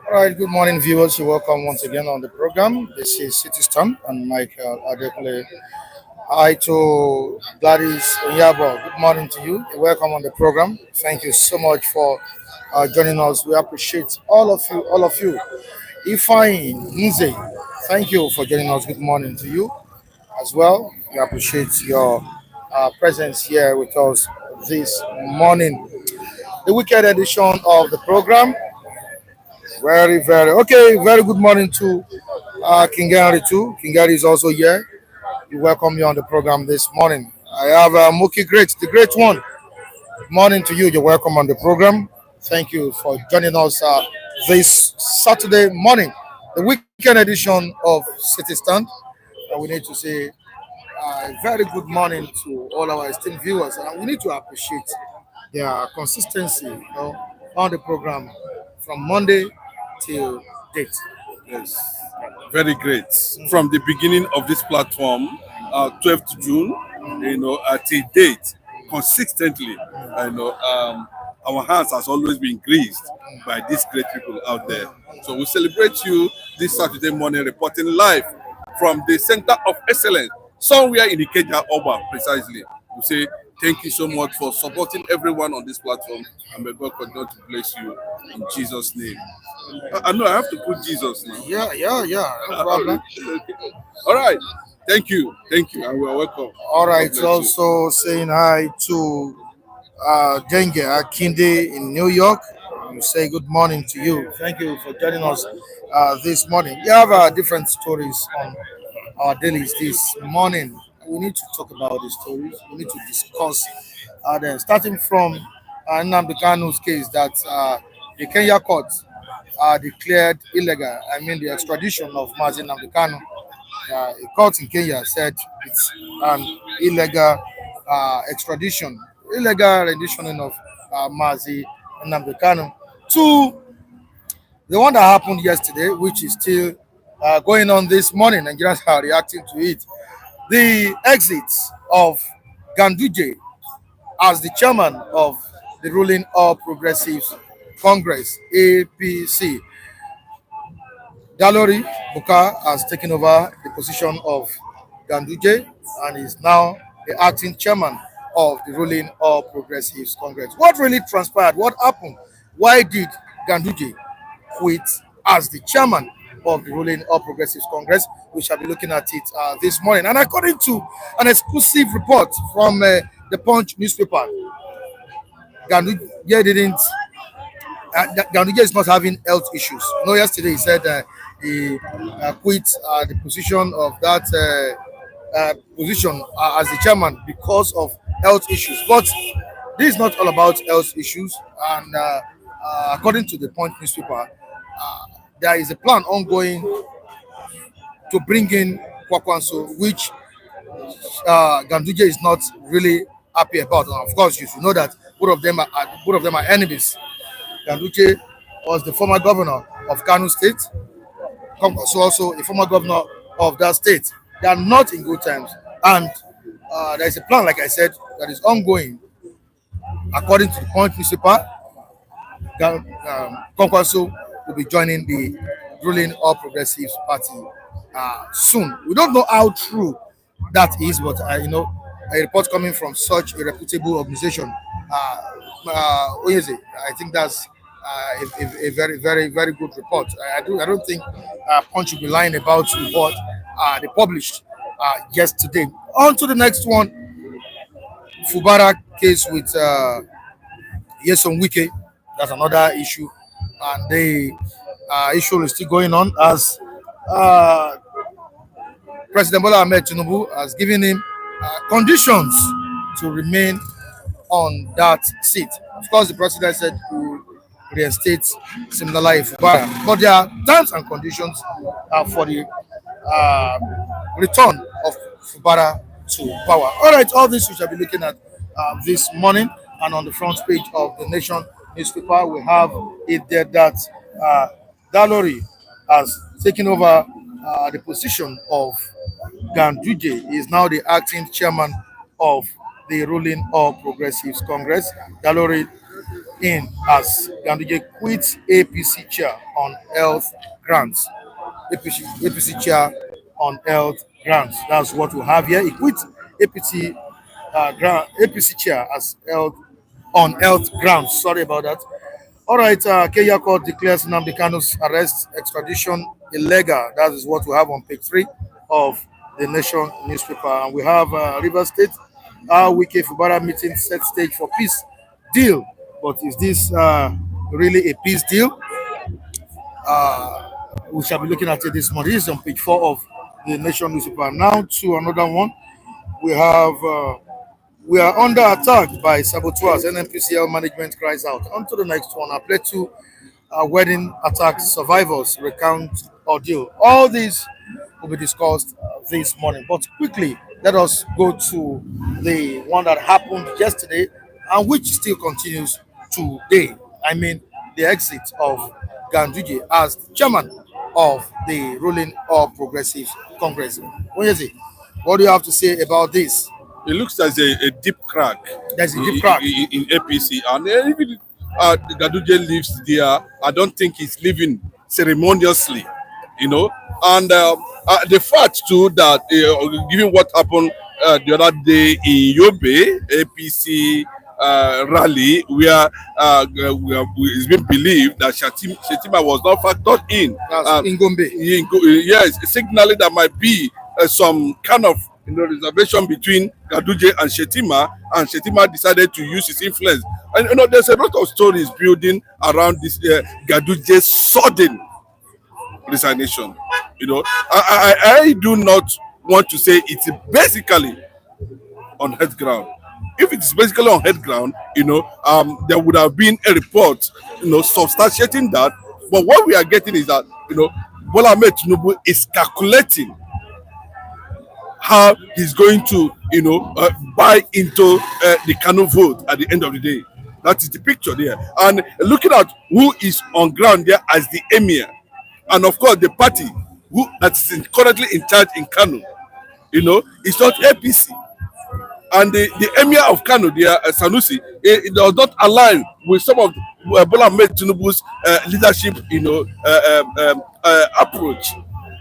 All right, good morning, viewers. You're welcome once again on the program. This is Citizen and Michael Adekunle. Hi to Gladys Onyabo. Good morning to you. You're welcome on the program. Thank you so much for joining us. We appreciate all of you. All of you. Ifeanyi Nze, thank you for joining us. Good morning to you as well. We appreciate your presence here with us this morning. The weekend edition of the program. Very okay. Very good morning to King Gary too. King Gary is also here. We welcome you on the program this morning. I have Mookie Great, the great one. Good morning to you. You're welcome on the program. Thank you for joining us this Saturday morning, the weekend edition of City Stand. We need to say a very good morning to all our esteemed viewers, and we need to appreciate their consistency, on the program from Monday till date. Yes, very great. From the beginning of this platform, 12th June, till date, consistently, our hands has always been greased by these great people out there. So we celebrate you this Saturday morning, reporting live from the Center of Excellence, somewhere in Ikeja Oba, precisely. We say thank you so much for supporting everyone on this platform, and may God continue to bless you in Jesus' name. I know I have to put Jesus now. Yeah. No problem. All right. Thank you, and we are welcome. All right. Also saying hi to Denge Akinde in New York. We say good morning to you. Thank you for joining us this morning. We have different stories on our dailies this morning. We need to talk about the stories. We need to discuss them. Starting from Nnamdi Kanu's case that the Kenya court declared illegal. I mean, the extradition of Mazi Nnamdi Kanu. A court in Kenya said it's an illegal extradition, illegal renditioning of Mazi Nnamdi Kanu to the one that happened yesterday, which is still going on this morning. Nigerians are reacting to it. The exit of Ganduje as the chairman of the ruling All Progressives Congress, APC. Dalori Buka has taken over the position of Ganduje and is now the acting chairman of the ruling All Progressives Congress. What really transpired? What happened? Why did Ganduje quit as the chairman of the ruling All Progressives Congress? We shall be looking at it this morning. And according to an exclusive report from the Punch newspaper, Ganduje is not having health issues. Yesterday he said he quit the position of that position as the chairman because of health issues. But this is not all about health issues. And according to the Punch newspaper, there is a plan ongoing to bring in Kwankwaso, which Ganduje is not really happy about. And of course, you should know that both of them are enemies. Ganduje was the former governor of Kano State. Kwankwaso also a former governor of that state. They are not in good times, and there is a plan, like I said, that is ongoing. According to the Punch newspaper, Kwankwaso will be joining the ruling All Progressives Party soon. We don't know how true that is, but a report coming from such a reputable organization. Oyeze, I think that's a very, very, very good report. I don't think Punch will be lying about what they published yesterday. On to the next one, Fubara case with Yeson Wike. That's another issue, and the issue is still going on as uh, President Bola Ahmed Tinubu has given him conditions to remain on that seat. Of course, the president said he will reinstate Siminalayi Fubara, but there are terms and conditions for the uh, return of Fubara to power. All right, all this we shall be looking at this morning, and on the front page of the Nation newspaper, we have it there that Dalori has taken over the position of Ganduje. He is now the acting chairman of the ruling All Progressives Congress. Dalori in as Ganduje quits APC chair on health grants. APC chair on health grants. That's what we have here. He quit APC chair as health on health grounds. Sorry about that. All right, Kenya Court declares Nnamdi Kanu's arrest extradition illegal. That is what we have on page 3 of the Nation newspaper. And we have River State, Wike Fubara meeting set stage for peace deal. But is this really a peace deal? We shall be looking at it this morning. This is on page 4 of the Nation newspaper. Now to another one. We have we are under attack by saboteurs. NNPCL management cries out. On to the next one. I play two wedding attack survivors recount ordeal. All these will be discussed this morning. But quickly, let us go to the one that happened yesterday and which still continues today. I mean, the exit of Ganduje as chairman of the ruling All Progressives Congress. What do you have to say about this? It looks as a deep crack. There's a deep crack in APC, and even Ganduje lives there. I don't think he's living ceremoniously, And the fact too that given what happened the other day in Yobe APC rally, where it's been believed that Shettima was not factored in. in Gombe. Yes, signaling that might be some kind of reservation between Ganduje and Shettima decided to use his influence. And there's a lot of stories building around this Ganduje's sudden resignation. I do not want to say it's basically on head ground. If it's basically on head ground, there would have been a report, substantiating that. But what we are getting is that, Bola Ahmed Tinubu is calculating how he's going to, buy into the Kano vote at the end of the day. That is the picture there. And looking at who is on ground there as the emir, and of course the party that's currently in charge in Kano, it's not APC. And the emir of Kano there, Sanusi, it does not align with some of Bola Ahmed Tinubu's leadership, approach.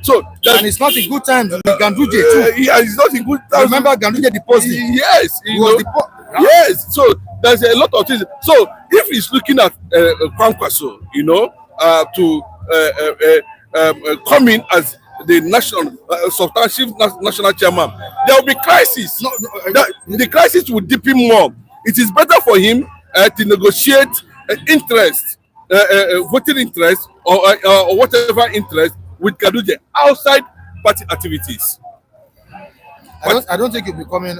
So and it's not in good time with Ganduje too. Yeah, it's not in good time. Remember Ganduje deposed him. Yes, yes. So there's a lot of things. So if he's looking at Kwankwaso, to come in as the national substantive national chairman, there will be crisis. The crisis will deepen more. It is better for him to negotiate interest, voting interest, or whatever interest with Ganduje outside party activities. I don't think he'll be coming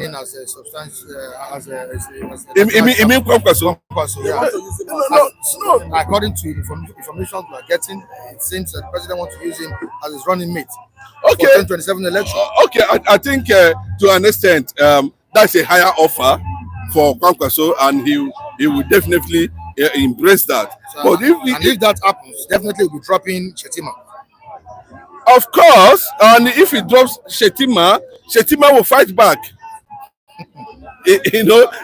in as a substance mean Kwankwaso? Yeah. No. According to information we are getting, it seems that the president wants to use him as his running mate Okay. for 2027 election. Okay, I think to an extent, that's a higher offer for Kwankwaso, and he will definitely embrace that. So, but if that happens, definitely we'll be dropping Shettima. Of course, and if he drops Shettima, Shettima will fight back.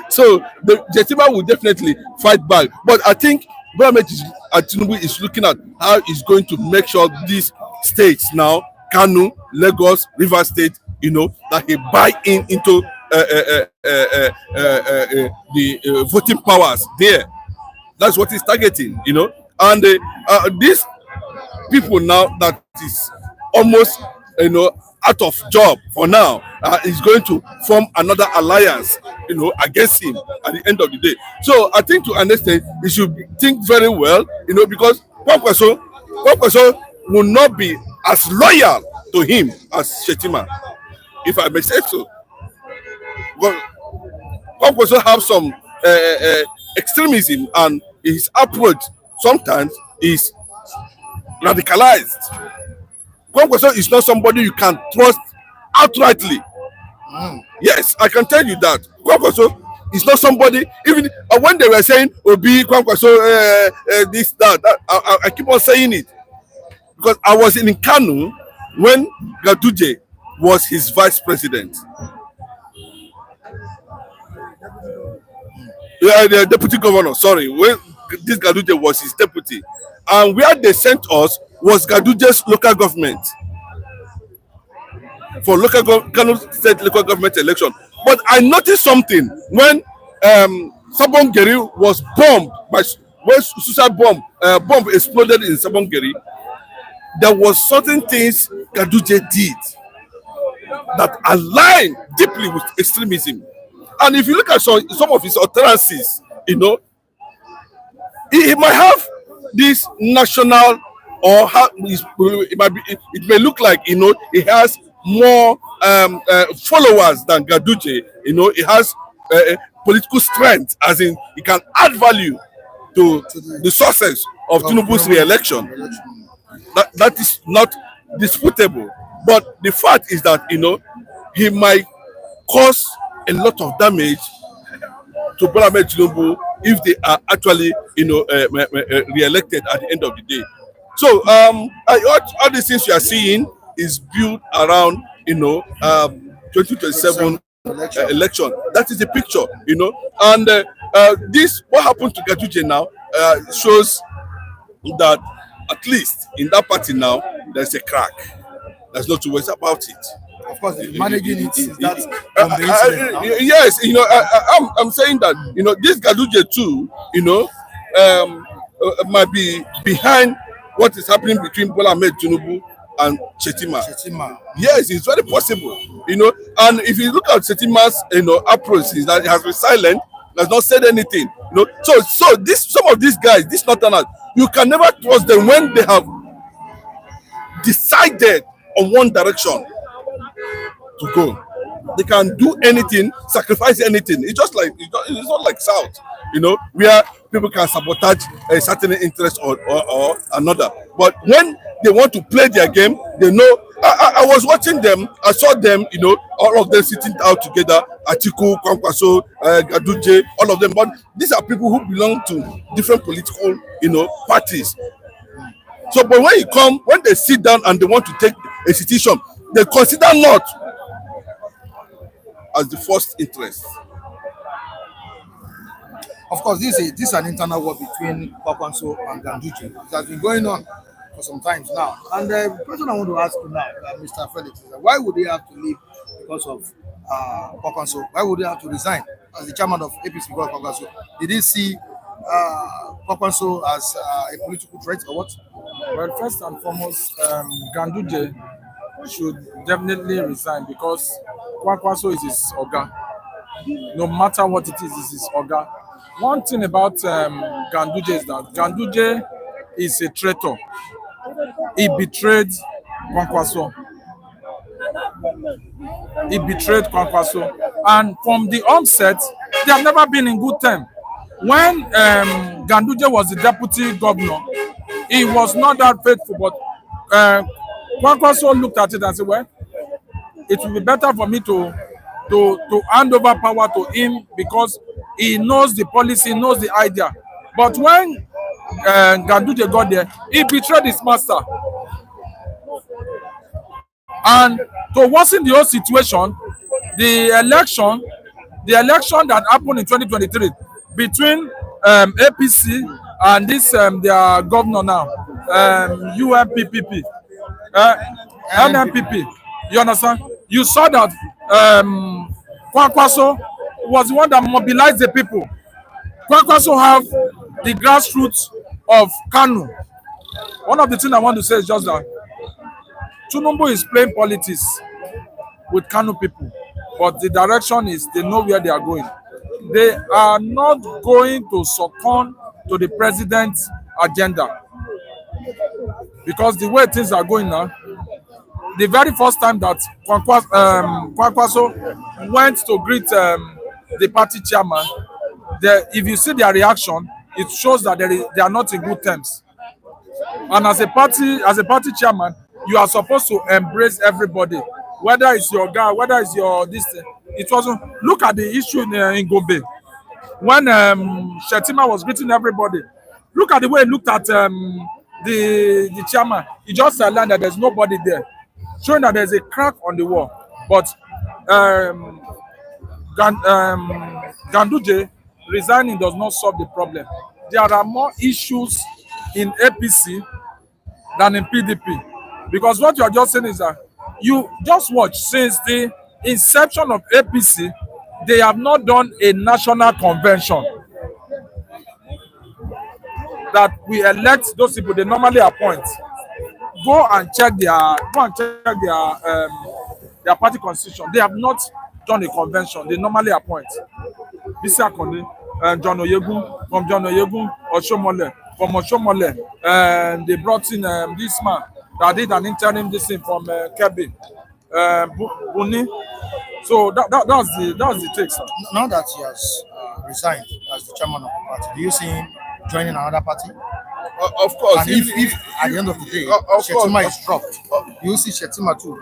So the Shettima will definitely fight back. But I think Tinubu is looking at how he's going to make sure these states now, Kanu, Lagos, River State, that he buy into the voting powers there. That's what he's targeting, and these people now that is almost out of job for now is going to form another alliance against him at the end of the day. So I think to understand he should think very well, because Kwankwaso will not be as loyal to him as Shettima, if I may say so. But Kwankwaso have some extremism, and his approach sometimes is radicalized. Kwankwaso is not somebody you can trust outrightly. Yes, I can tell you that. Kwankwaso is not somebody, even when they were saying Obi, Kwankwaso, this, that, I keep on saying it. Because I was in Kanu when Ganduje was his vice president. The deputy governor, sorry, when this Ganduje was his deputy. And where they sent us was Ganduje's local government for Kano state local government election. But I noticed something when Sabongeri was bombed when suicide bomb exploded in Sabongeri. There was certain things Ganduje did that aligned deeply with extremism. And if you look at some of his utterances, he might have this national, or it may look like he has more followers than Ganduje. He has political strength, as in he can add value to the success of Tinubu's re-election. That is not disputable. But the fact is that he might cause a lot of damage to Bola Ahmed Tinubu if they are actually re-elected at the end of the day. So all these things you are seeing is built around 2027 election. That is the picture, and this what happened to Ganduje now shows that at least in that party now there's a crack. There's no two ways about it. Of course, managing it is that yes, I'm saying that this Ganduje too, might be behind what is happening between Bola Ahmed Tinubu and Shettima. Yes, it's very possible, and if you look at Shettima's approach, is that he has been silent, has not said anything, So some of these guys, this northerners, you can never trust them when they have decided on one direction to go. They can do anything, sacrifice anything. It's just like it's not like South, where people can sabotage a certain interest or another. But when they want to play their game, they know. I was watching them. I saw them. All of them sitting out together. Atiku, Kwankwaso, Ganduje, all of them. But these are people who belong to different political, parties. So, but when they sit down and they want to take a situation, they consider not as the first interest. Of course, this is an internal war between Kwankwaso and Ganduje. It has been going on for some time now. And the question I want to ask you now, Mr. Felix, is that why would they have to leave because of Kwankwaso? Why would they have to resign as the chairman of APC because of Kwankwaso? Did he see Kwankwaso as a political threat or what? Well, first and foremost, Ganduje should definitely resign because Kwankwaso is his oga. No matter what it is his oga. One thing about Ganduje is that Ganduje is a traitor. He betrayed Kwankwaso. And from the onset, they have never been in good terms. When Ganduje was the deputy governor, he was not that faithful, but Kwankwaso looked at it and said, well, it will be better for me to to hand over power to him because he knows the policy, knows the idea. But when Ganduje got there, he betrayed his master. And to worsen the whole situation, the election that happened in 2023 between APC and this their governor now, UNPPP, NMPP. You understand? You saw that Kwankwaso was the one that mobilized the people. Kwankwaso have the grassroots of Kanu. One of the things I want to say is just that Tinubu is playing politics with Kanu people, but the direction is they know where they are going. They are not going to succumb to the president's agenda because the way things are going now, the very first time that Kwankwaso went to greet the party chairman, if you see their reaction, it shows that they are not in good terms. And as a party chairman, you are supposed to embrace everybody, whether it's your guy, whether it's your this. It wasn't. Look at the issue in Gombe when Shettima was greeting everybody. Look at the way he looked at the chairman. He just learned that there's nobody there, showing that there's a crack on the wall. But Ganduje resigning does not solve the problem. There are more issues in APC than in PDP. Because what you are just saying is that you just watch since the inception of APC, they have not done a national convention that we elect those people they normally appoint. Go and check their party constitution. They have not done a convention. They normally appoint. Bisi Akande, John Oyegun, from John Oyegun, Oshomole, from Oshomole, and they brought in this man that did an interim this thing from Kebbi, Buni. So that's the take, sir. Now that he has resigned as the chairman of the party, do you see him joining another party? Of course. And if at the end of the day, Shettima is dropped, you see Shettima too.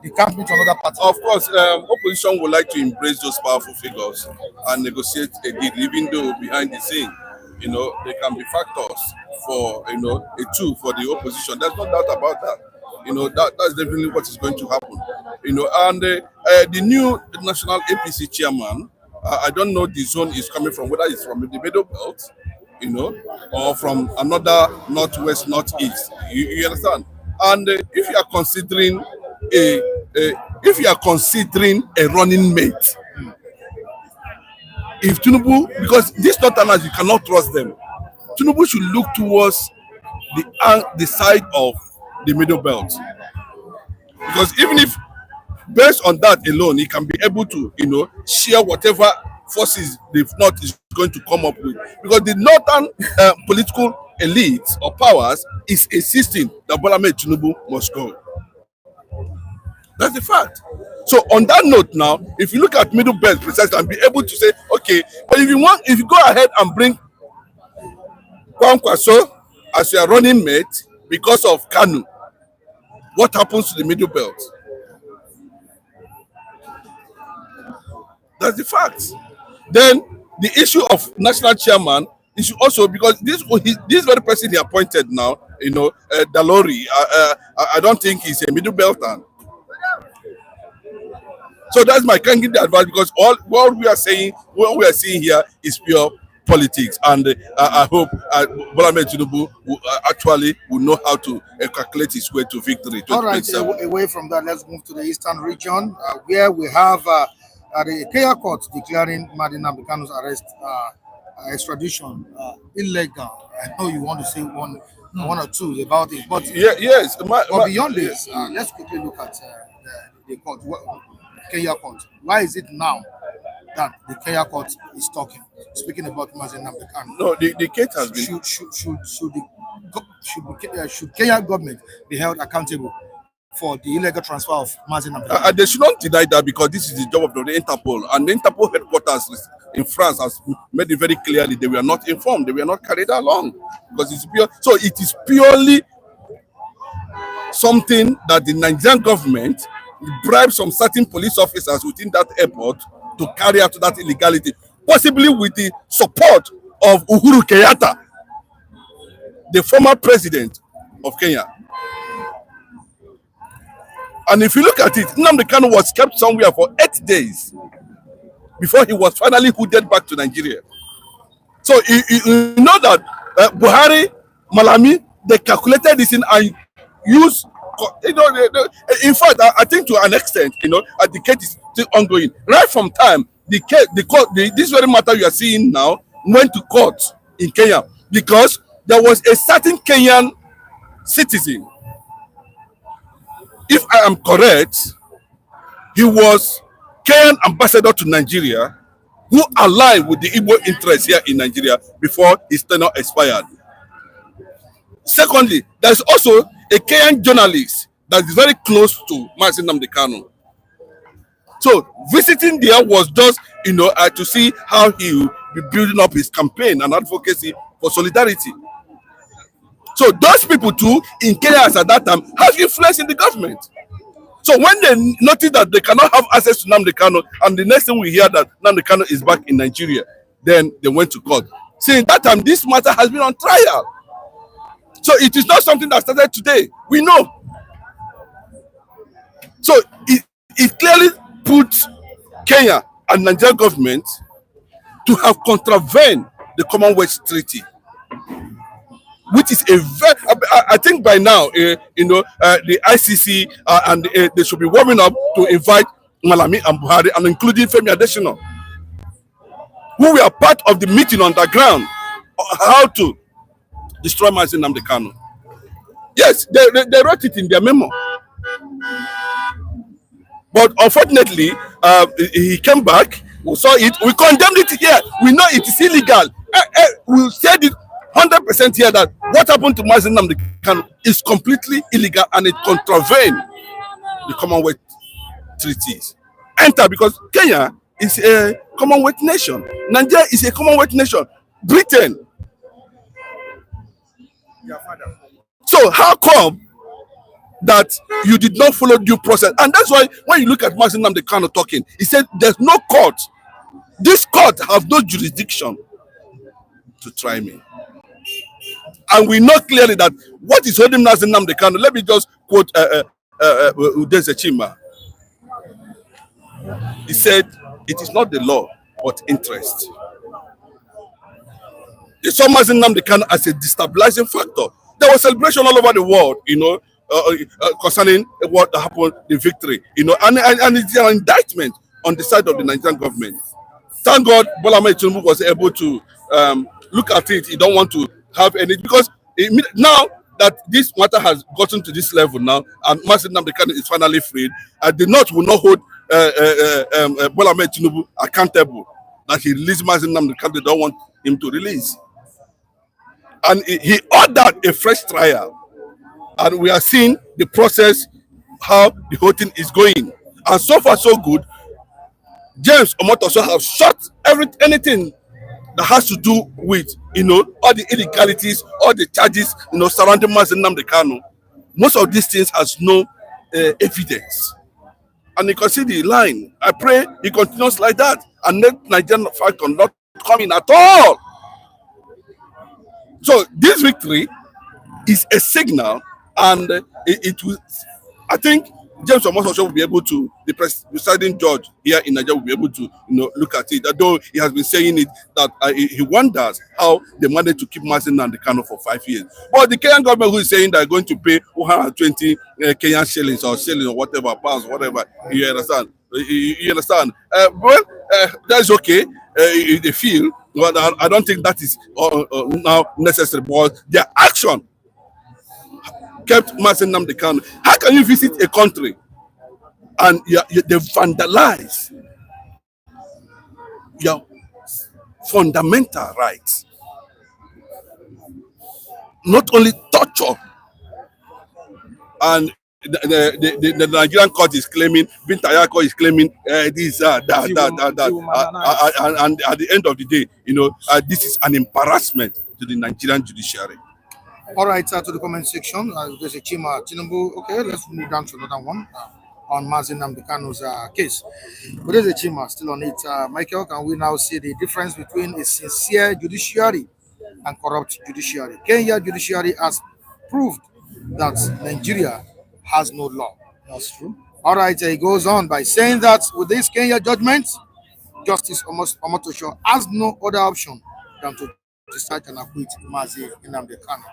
He can't meet another party. Of course, opposition would like to embrace those powerful figures and negotiate a deal, even though behind the scene, they can be factors for, a tool for the opposition. There's no doubt about that. That's definitely what is going to happen. And the new national APC chairman, I don't know the zone is coming from, whether it's from the middle belt, or from another northwest, northeast. You understand? And if you are considering a running mate, if Tinubu, because these northerners, you cannot trust them, Tinubu should look towards the side of the middle belt, because even if based on that alone, he can be able to, share whatever forces the North is going to come up with, because the northern political elite or powers is insisting that Bola Ahmed Tinubu must go. That's the fact. So on that note now, if you look at middle belt precisely and be able to say, okay, but if you go ahead and bring Kwankwaso as your running mate because of Kanu, what happens to the middle belt? That's the fact. Then the issue of national chairman is also because this very person he appointed now, Dalori, I don't think he's a middle belter. So that's my candid advice, because what we are seeing here is pure politics, and I hope Bola Ahmed Tinubu will know how to calculate his way to victory. All right, away from that, let's move to the eastern region, where we have the Kenya court declaring Nnamdi Kanu's arrest, extradition, illegal. I know you want to say one or two about it, but yes. But beyond this, let's quickly look at the court. Kenya court. Why is it now that the Kenya court is speaking about Nnamdi Kanu? No, the case has been. Should Kenya government be held accountable for the illegal transfer of Nnamdi Kanu? They should not deny that, because this is the job of the Interpol, and the Interpol headquarters in France has made it very clearly they were not informed, they were not carried along, because it's pure. So it is purely something that the Nigerian government bribe some certain police officers within that airport to carry out that illegality, possibly with the support of Uhuru Kenyatta, the former president of Kenya. And if you look at it, Nnamdi Kanu was kept somewhere for 8 days before he was finally hooded back to Nigeria. So you know that Buhari, Malami, they calculated this in and used, in fact, I think to an extent, the case is still ongoing. Right from time, the court, this very matter you are seeing now went to court in Kenya because there was a certain Kenyan citizen. If I am correct, he was Kenyan ambassador to Nigeria who aligned with the Igbo interests here in Nigeria before his tenure expired. Secondly, there's also a Kenyan journalist that is very close to Nnamdi Kanu. So visiting there was just, to see how he will be building up his campaign and advocacy for solidarity. So those people too, in Kenya at that time, have influence in the government. So when they notice that they cannot have access to Nnamdi Kanu, and the next thing we hear that Nnamdi Kanu is back in Nigeria, then they went to court. See, that time, this matter has been on trial. So it is not something that started today. We know. So it clearly puts Kenya and Nigerian government to have contravened the Commonwealth Treaty, which is a very, I think by now, the ICC and they should be warming up to invite Malami and Buhari, and including Femi Adesina, who were part of the meeting on the ground, how to destroy Nnamdi Kanu. Yes, they wrote it in their memo. But unfortunately, he came back, we saw it, we condemned it here. We know it is illegal. We said it 100% here that what happened to Nnamdi Kanu is completely illegal and it contravened the Commonwealth treaties. Enter because Kenya is a Commonwealth nation. Nigeria is a Commonwealth nation. Britain. So how come that you did not follow due process? And that's why when you look at Nnamdi Kanu talking, he said there's no court. This court have no jurisdiction to try me. And we know clearly that what is holding Nnamdi Kanu, let me just quote Shettima. He said, it is not the law, but interest. They saw Nnamdi Kanu as a destabilizing factor. There was celebration all over the world, concerning what happened, the victory, and it's an indictment on the side of the Nigerian government. Thank God Bola Tinubu was able to look at it. He don't want to have any, because now that this matter has gotten to this level now, and Nnamdi Kanu is finally freed, the North will not hold Bola Tinubu accountable that he released Nnamdi Kanu. They don't want him to release. And he ordered a fresh trial. And we are seeing the process, how the whole thing is going. And so far, so good. James Omotoso have shot anything that has to do with, all the illegalities, all the charges, surrounding Nnamdi Kanu. Most of these things has no evidence. And you can see the line. I pray he continues like that and let Nigerian Falcon not come in at all. So this victory is a signal, and it will, I think James Omotoso will be able to, the presiding judge here in Nigeria will be able to, look at it. Although he has been saying it, that he wonders how they managed to keep Nnamdi Kanu for 5 years. But the Kenyan government who is saying they're going to pay 120 Kenyan shillings or whatever, pounds, whatever, you understand? You understand? That's okay. They feel, but I don't think that is now necessary. But their action kept Nnamdi Kanu. How can you visit a country and they vandalize your fundamental rights? Not only torture, and the Nigerian court is claiming, Bintayako is claiming this, that. And at the end of the day, this is an embarrassment to the Nigerian judiciary. All right, to the comment section. There's a Chima Tinubu. Okay, let's move down to another one. on Mazi Nnamdi Kanu's case. But there's a Chima still on it. Michael, can we now see the difference between a sincere judiciary and corrupt judiciary? Kenya judiciary has proved that Nigeria has no law. That's true. All right, he goes on by saying that with this Kenya judgment, Justice Omotosho has no other option than to discharge and acquit Mazi Nnamdi Kanu.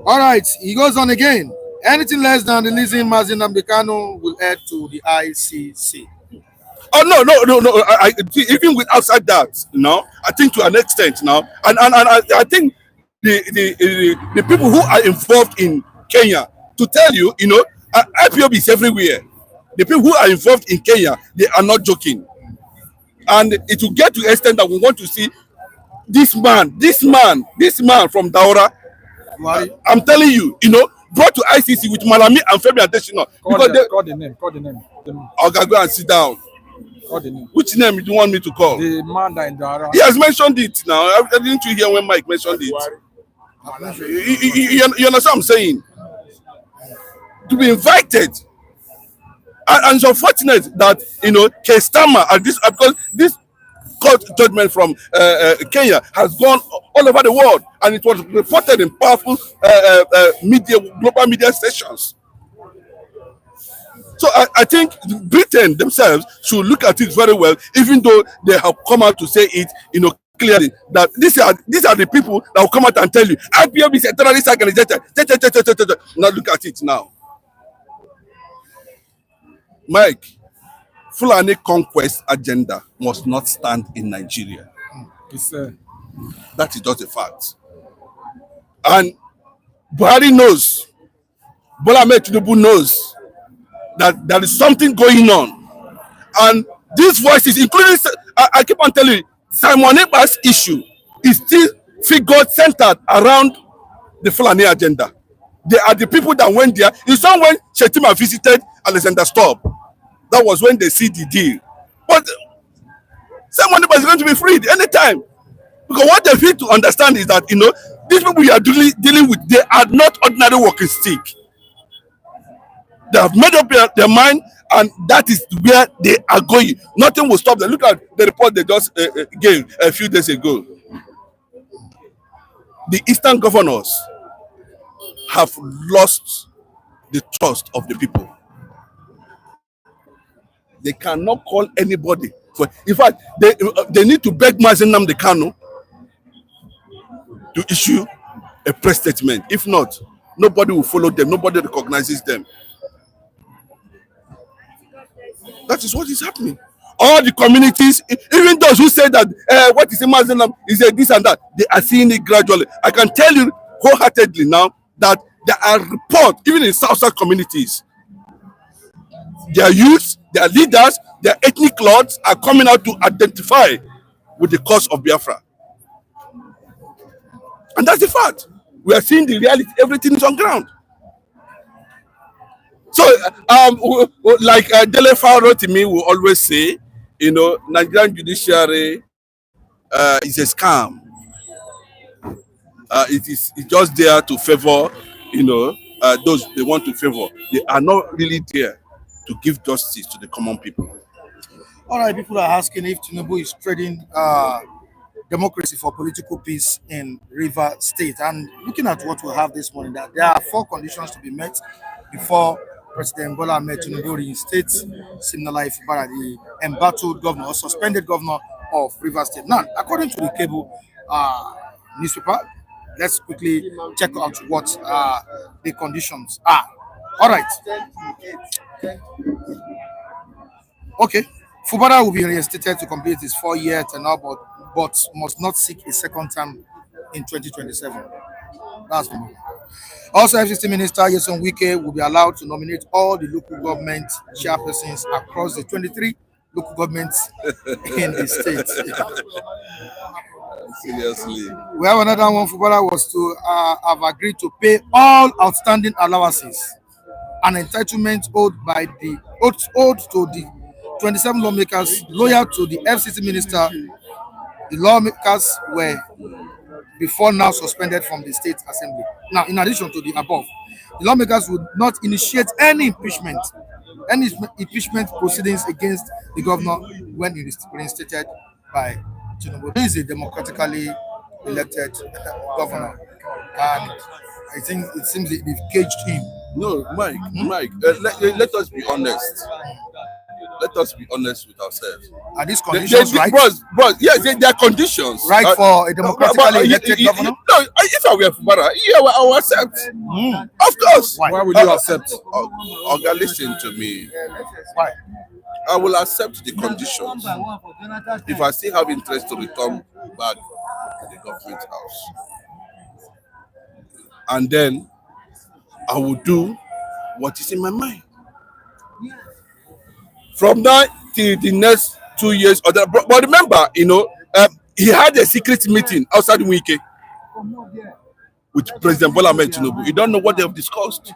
All right, he goes on again. Anything less than releasing Mazi Nnamdi Kanu will head to the ICC. Oh no! Even with outside that, I think to an extent now, and I think the people who are involved in Kenya to tell you, IPOB is everywhere. The people who are involved in Kenya, they are not joking, and it will get to the extent that we want to see this man from Daura. I'm telling you, brought to ICC with Malami and Femi Adesina. Call the name. Okay, go and sit down. Call the name. Which name do you want me to call? The man that in Dara. He has mentioned it now. Didn't you hear when Mike mentioned it? You understand what I'm saying? To be invited. And it's unfortunate that, Shettima, because this court judgment from Kenya has gone all over the world, and it was reported in powerful global media stations. So I think Britain themselves should look at it very well, even though they have come out to say it, clearly that these are the people that will come out and tell you IPOB is a terrorist organization. Now look at it now, Mike. Fulani conquest agenda must not stand in Nigeria. That is just a fact. And Buhari knows, Bola Ahmed Tinubu knows that there is something going on. And these voices, including, I keep on telling you, Simon Ekpa's issue is still figured centered around the Fulani agenda. They are the people that went there. It's not when Shettima visited Alexander Stubb. That was when they see the deal. But Simon Ekpa is going to be freed anytime. Because what they need to understand is that, these people we are dealing with, they are not ordinary walking stick. They have made up their mind, and that is where they are going. Nothing will stop them. Look at the report they just gave a few days ago. The Eastern governors have lost the trust of the people. They cannot call anybody. In fact, they need to beg Mazi Nnamdi Kanu to issue a press statement. If not, nobody will follow them. Nobody recognizes them. That is what is happening. All the communities, even those who say that what is a Mazi Nnamdi is this and that, they are seeing it gradually. I can tell you wholeheartedly now that there are reports, even in South communities, their youths, their leaders, their ethnic lords are coming out to identify with the cause of Biafra. And that's the fact. We are seeing the reality. Everything is on ground. So, like Dele Farotimi will always say, Nigerian judiciary is a scam. It's just there to favor, those they want to favor. They are not really there to give justice to the common people. All right, people are asking if Tinubu is trading democracy for political peace in River State. And looking at what we have this morning, that there are 4 conditions to be met before President Bola Ahmed Tinubu reinstates Siminalayi Fubara, the embattled governor or suspended governor of River State. Now, according to the cable newspaper, let's quickly check out what the conditions are. All right. Okay. Fubara will be reinstated to complete his 4-year tenure, but must not seek a second term in 2027. That's the one. Also, FCC Minister Yeson Wike will be allowed to nominate all the local government chairpersons across the 23 local governments in the state. Seriously. We have another one. Fubara was to have agreed to pay all outstanding allowances and entitlement owed to the 27 lawmakers loyal to the FCC minister. The lawmakers were before now suspended from the State Assembly. Now, in addition to the above, the lawmakers would not initiate any impeachment any impeachment proceedings against the governor when he is reinstated by Tinubu. He is a democratically elected governor, and I think it seems they've caged him. No, Mike, let us be honest. Let us be honest with ourselves. Are these conditions right? But yes, there are conditions. Right for a democratically elected governor? No, if I were Fubara, yeah, I will accept. Of course. Why would you accept? Oga, listen to me. Why? I will accept the conditions if I still have interest to return back to the government house. And then I will do what is in my mind. From now till the next 2 years, but remember, he had a secret meeting outside Wike with President Bola Ahmed Tinubu. You don't know what they have discussed.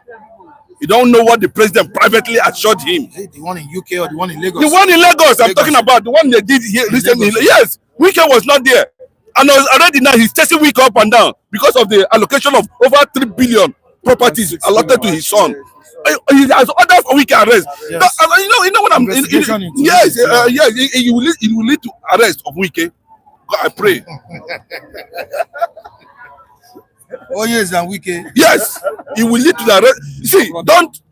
You don't know what the president privately assured him. Is it the one in UK or the one in Lagos? The one in Lagos, I'm talking about, the one they did here recently. Yes, Wike was not there. And already now he's testing Wike up and down because of the allocation of over 3 billion properties allotted to his son. He has ordered for Wike arrest. Yes. You know what I'm saying? Yes, it will lead to arrest of Wike. God, I pray. Oh yes, and Wike. Yes, it will lead to the arrest. See,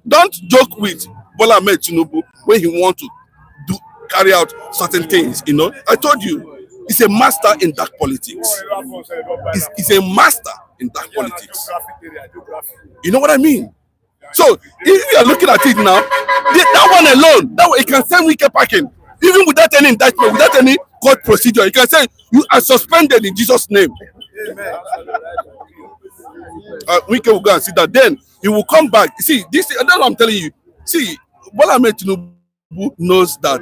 don't joke with Bola Ahmed Tinubu when he wants to carry out certain things. I told you, he's a master in dark politics. He's a master in dark politics. You know what I mean? So if you are looking at it now, that one alone, that way it can send Wike packing, even without any indictment, without any court procedure. You can say you are suspended in Jesus' name. Wike will go and see that. Then he will come back. See, that's what I'm telling you. See, Bola Ahmed Tinubu knows that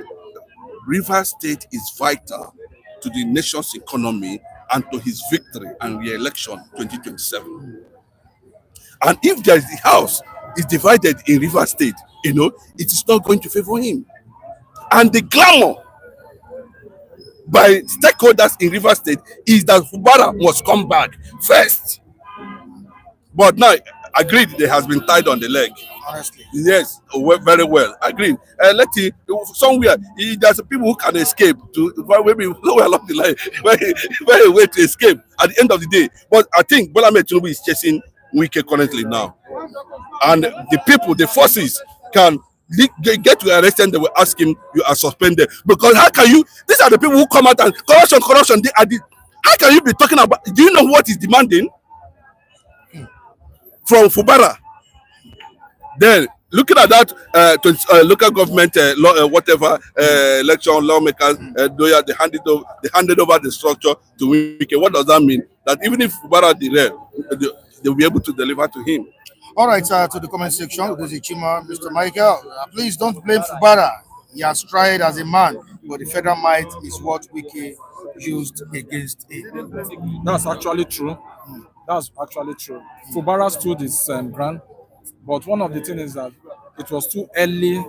Rivers State is vital to the nation's economy and to his victory and re-election 2027. And if there is the house is divided in Rivers State, it is not going to favor him. And the glamour by stakeholders in Rivers State is that Fubara must come back first. But now, agreed, there has been tied on the leg. Honestly. Yes, very well. Agreed. Let's see, somewhere, there's people who can escape to maybe lower along the line, very way to escape at the end of the day. But I think Bola Ahmed Tinubu is chasing Wike currently now. And the people, the forces can get to arrest him, they will ask him, you are suspended. Because how can you, these are the people who come out and corruption, how can you be talking about, do you know what is demanding from Fubara? Then, looking at that local government, election lawmakers, they handed over the structure to Wike. What does that mean? That even if Fubara derail, they'll be able to deliver to him. All right, to the comment section, this is Chima, Mr. Michael. Please don't blame Fubara. He has tried as a man, but the federal might is what Wike used against him. That's actually true. That's actually true. Fubara stood his ground, but one of the things is that it was too early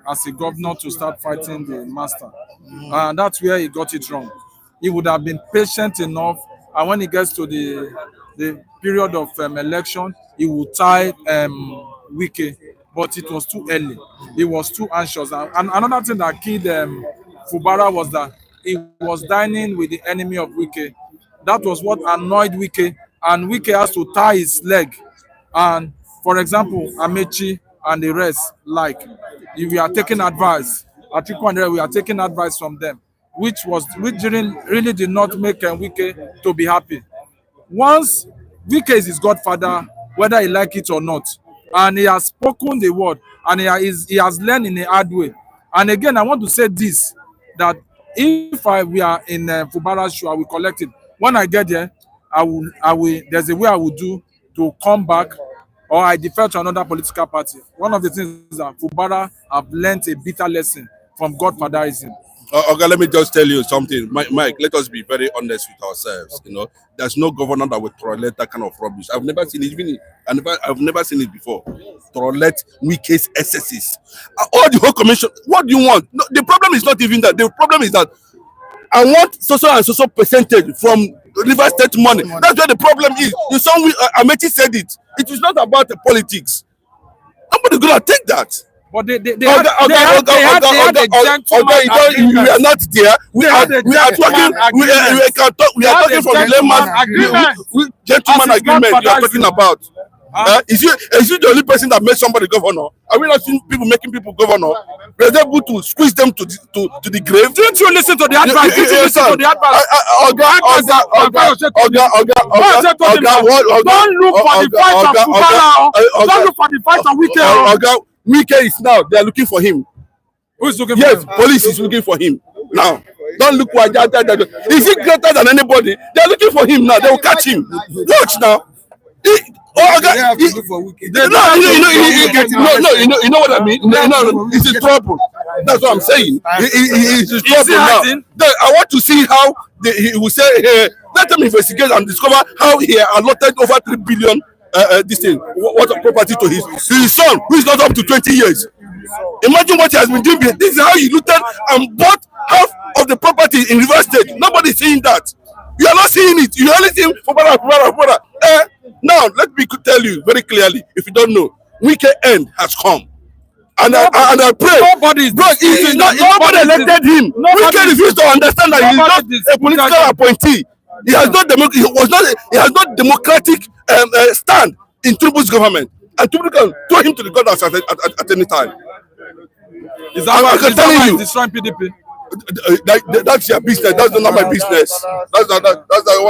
as a governor to start fighting the master. And that's where he got it wrong. He would have been patient enough, and when he gets to the period of election, he would tie Wike, but it was too early. He was too anxious. And another thing that killed Fubara was that he was dining with the enemy of Wike. That was what annoyed Wike, and Wike has to tie his leg. And for example, Amechi and the rest, if we are taking advice, Atiku and the rest, we are taking advice from them, which really did not make Wike to be happy. Once Wike is his godfather, whether he like it or not, and he has spoken the word, and he has learned in a hard way. And again, I want to say this, that if we are in Fubara's shoe, I will collect it. When I get there, I will. There's a way I will do to come back, or I defer to another political party. One of the things is that Fubara have learned a bitter lesson from godfatherism. Okay, let me just tell you something, Mike. Let us be very honest with ourselves. There's no governor that will tolerate that kind of rubbish. I've never seen it. I've never seen it before. Tolerate Wike's excesses. All the whole commission. What do you want? No, the problem is not even that. The problem is that I want so and so percentage from River State money. That's where the problem is. In some way, Amechi said it. It is not about the politics. Nobody's gonna take that. But they had a gentleman we are agreement. not there. We They are had a talking. We agreement. can talk. We They are had talking a from the gentleman layman agreement. gentleman As it's not agreement. You are talking Badazi. about. Is you the only person that made somebody governor? Are we not seeing people making people governor? We are able to squeeze them to the grave. Didn't you listen to the advice? Didn't you listen to the advice? Don't look for the fight of Fubara. Don't look for the fight of Wike. Wike is now. They are looking for him. Who is looking Yes, for him? police is looking for him now. Don't look for is he greater than anybody? They are looking for him now. They will catch him. Watch now. You know what I mean? He's in trouble. That's what I'm saying. He's in trouble now. I want to see how he will say, let them investigate and discover how he allotted over 3 billion this thing, what property to his son, who is not up to 20 years. Imagine what he has been doing. This is how he looted and bought half of the property in River State. Nobody is seeing that. You are not seeing it. You are only seeing Fubara. Now, let me tell you very clearly, if you don't know, Wike end has come. And I pray. Nobody elected him. Wike refused to understand that he is not a political appointee. He has not democratic stand in Tinubu's government. And Tinubu can throw him to the gutter at any time. Is that why he's destroying PDP? That's your business. That's not my business. That's what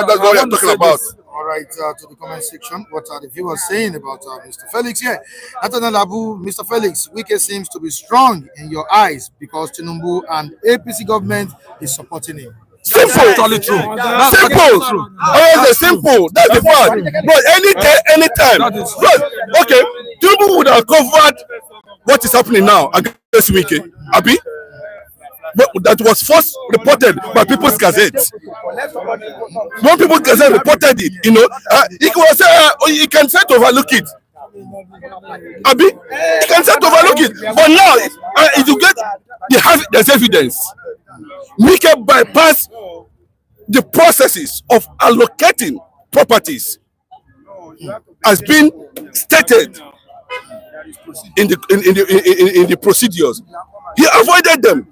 we are talking about. All right, to the comment section, what are the viewers saying about Mr. Felix here? Mr. Felix, Wike seems to be strong in your eyes because Tinubu and APC government is supporting him. Simple. That's totally true. Simple. That's the fact. But any day, anytime. Okay, Tinubu would have covered what is happening now against Wike. Abi? But that was first reported by People's Gazette. When People's Gazette reported it, he can say to overlook it. Abi, he can say to overlook it. But now, if you get there's evidence. Wike bypass the processes of allocating properties has been stated in the procedures. He avoided them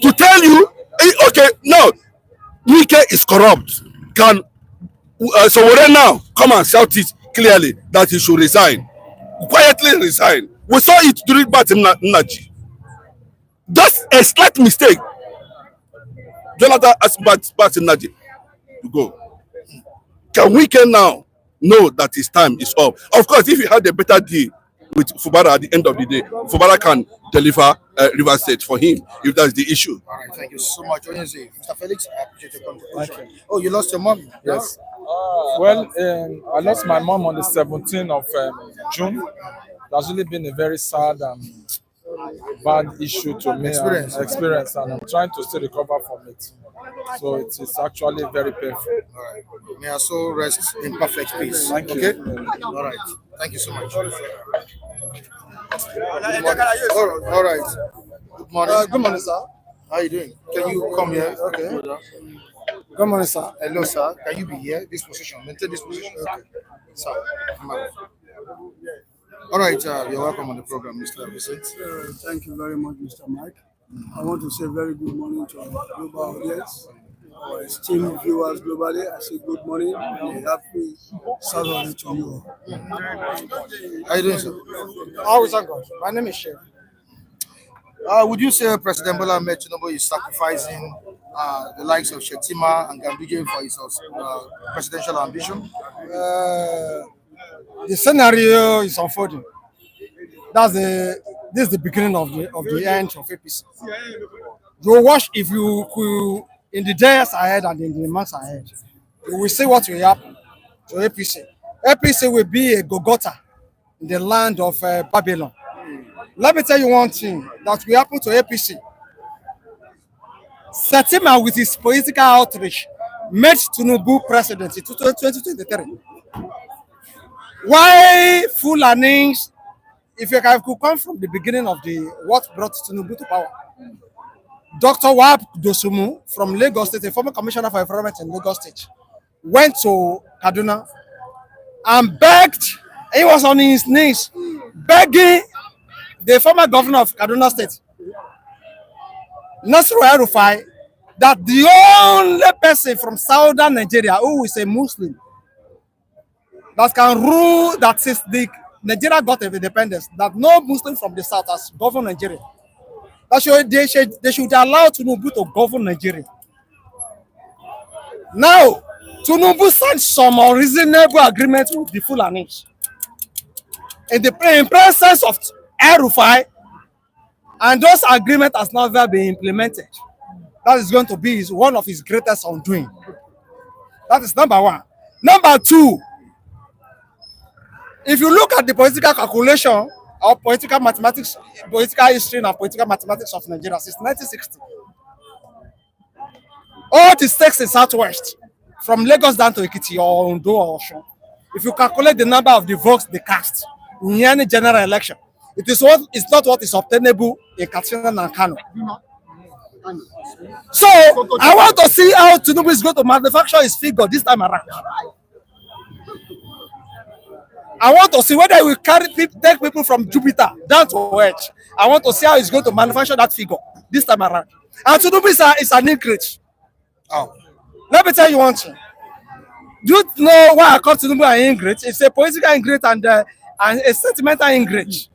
to tell you, okay, now Wike is corrupt. So we now come and shout it clearly that he should resign, quietly resign. We saw it during Batim Naji. That's a slight mistake. Jonathan asked Batim Naji to go. Can Wike now know that his time is up? Of course, if he had a better deal with Fubara at the end of the day, Fubara can deliver River State for him if that's the issue. All right, thank you so much. Mr. Felix, I appreciate your contribution. Oh, you lost your mom? Yes. Well, I lost my mom on the 17th of June. It has really been a very sad and bad issue to me experience, and I'm trying to still recover from it. So it is actually very painful. All right. May our soul rest in perfect peace. Thank you. Okay? All right. Thank you so much. All right. Good morning. Good morning, sir. How are you doing? Can you come here? Okay. Good morning, sir. Hello, sir. Can you be here? This position. Maintain this position. Okay. Sir. Come on. All right. You're welcome on the program, Mr. Vincent. Thank you very much, Mr. Mike. I want to say very good morning to our global audience, our esteemed viewers globally. I say good morning and a happy Saturday to you all. How are you doing, sir? Always thank God. My name is Chef. Would you say President Bola Ahmed Tinubu is sacrificing the likes of Shettima and Ganduje for his presidential ambition? The scenario is unfolding. This is the beginning of the end of APC. You watch if you could in the days ahead and in the months ahead. You will see what will happen to APC. APC will be a Golgotha in the land of Babylon. Let me tell you one thing that will happen to APC. Shettima, with his political outreach, made Tinubu president in 2023. Why Fulanis, if you could come from the beginning of what brought Tinubu to power? Dr. Wab Dosumu from Lagos State, a former commissioner for environment in Lagos State, went to Kaduna and begged. He was on his knees, begging the former governor of Kaduna State, Nasru El-Rufai, that the only person from southern Nigeria who is a Muslim that can rule, that since the Nigeria got independence, that no Muslim from the south has governed Nigeria. That they should allow Tinubu to govern Nigeria. Now, Tinubu signed some unreasonable agreement with the Fulanis. In presence of El-Rufai, and those agreements has never been implemented. That is going to be one of his greatest undoing. That is number one. Number two, if you look at the political calculation or political mathematics, political history and political mathematics of Nigeria since 1960, all the states in Southwest, from Lagos down to Ekiti or Ondo or Osun, if you calculate the number of the votes they cast in any general election, it's not what is obtainable in Katsina and Kano. So I want to see how Tinubu is going to manufacture his figure this time around. I want to see whether he will take people from Jupiter down to Earth. I want to see how he's going to manufacture that figure this time around. And Tinubu is an ingrate. Oh. Let me tell you one thing. Do you know why I call Tinubu an ingrate? It's a political ingrate and a sentimental ingrate.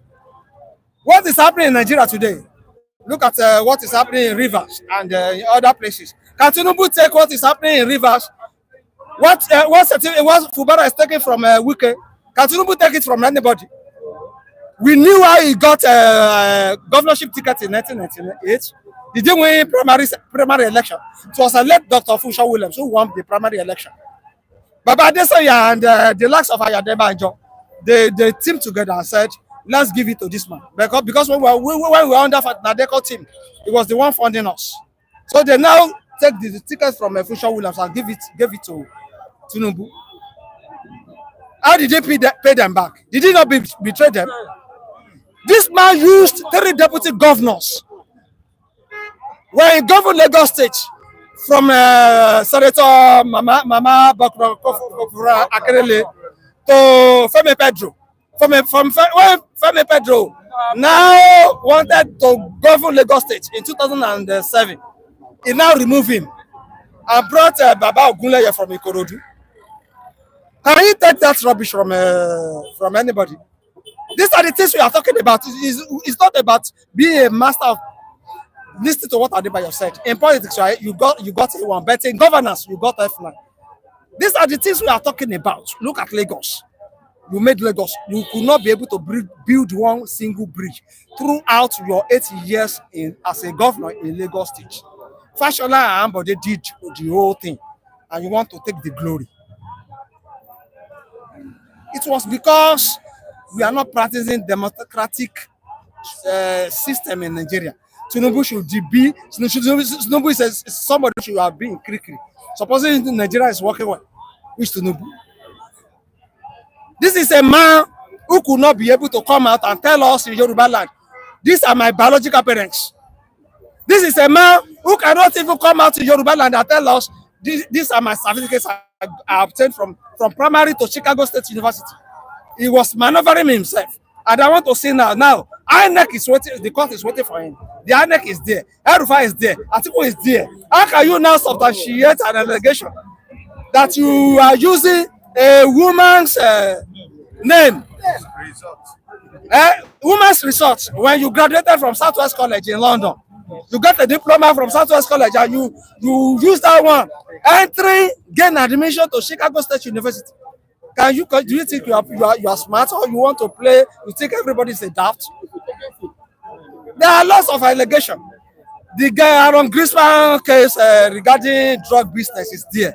What is happening in Nigeria today? Look at what is happening in Rivers and other places. Can Tinubu take what is happening in Rivers? What Fubara is taking from Wike? Can Tinubu take it from anybody? We knew how he got a governorship ticket in 1998. He didn't win primary election. It was a late Dr. Funshaw Williams who won the primary election. Baba Adesanya and the likes of Ayadeba Anjo, they teamed together and said, let's give it to this man. Because when we were under Nadeco team, it was the one funding us. So they now take the tickets from Funshaw Williams and give it to Tinubu. How did they pay them back? Did he not betray them? This man used 3 deputy governors when he governed Lagos State from Senator Mama Bakura Akerele to Femi Pedro. From Femi Pedro now wanted to govern Lagos State in 2007. He now removed him and brought Baba Ogunleye from Ikorodu. Can he take that rubbish from anybody? These are the things we are talking about. It's not about being a master of listening to what Adebayo said. In politics, right, you got A1, but in governance, you got F9. These are the things we are talking about. Look at Lagos. You made Lagos. You could not be able to build one single bridge throughout your 8 years as a governor in Lagos State. Fashola and Ambode did the whole thing, and you want to take the glory. It was because we are not practicing democratic system in Nigeria. Tinubu should be Tinubu is somebody should have been Krikri. Supposing Nigeria is working well, which Tinubu. This is a man who could not be able to come out and tell us in Yoruba land, these are my biological parents. This is a man who cannot even come out in Yoruba land and tell us, these are my certificates I obtained from primary to Chicago State University. He was maneuvering himself. And I want to say now, INEC is waiting, the court is waiting for him. The INEC is there, El-Rufai is there, Atiku is there. How can you now substantiate an allegation that you are using a woman's name? Women's resort. When you graduated from Southwest College in London, you got a diploma from Southwest College and you use that one. Gain admission to Chicago State University. Do you think you are smart, or you want to play? You think everybody is a daft? There are lots of allegations. The guy Aaron Grisman case regarding drug business is there.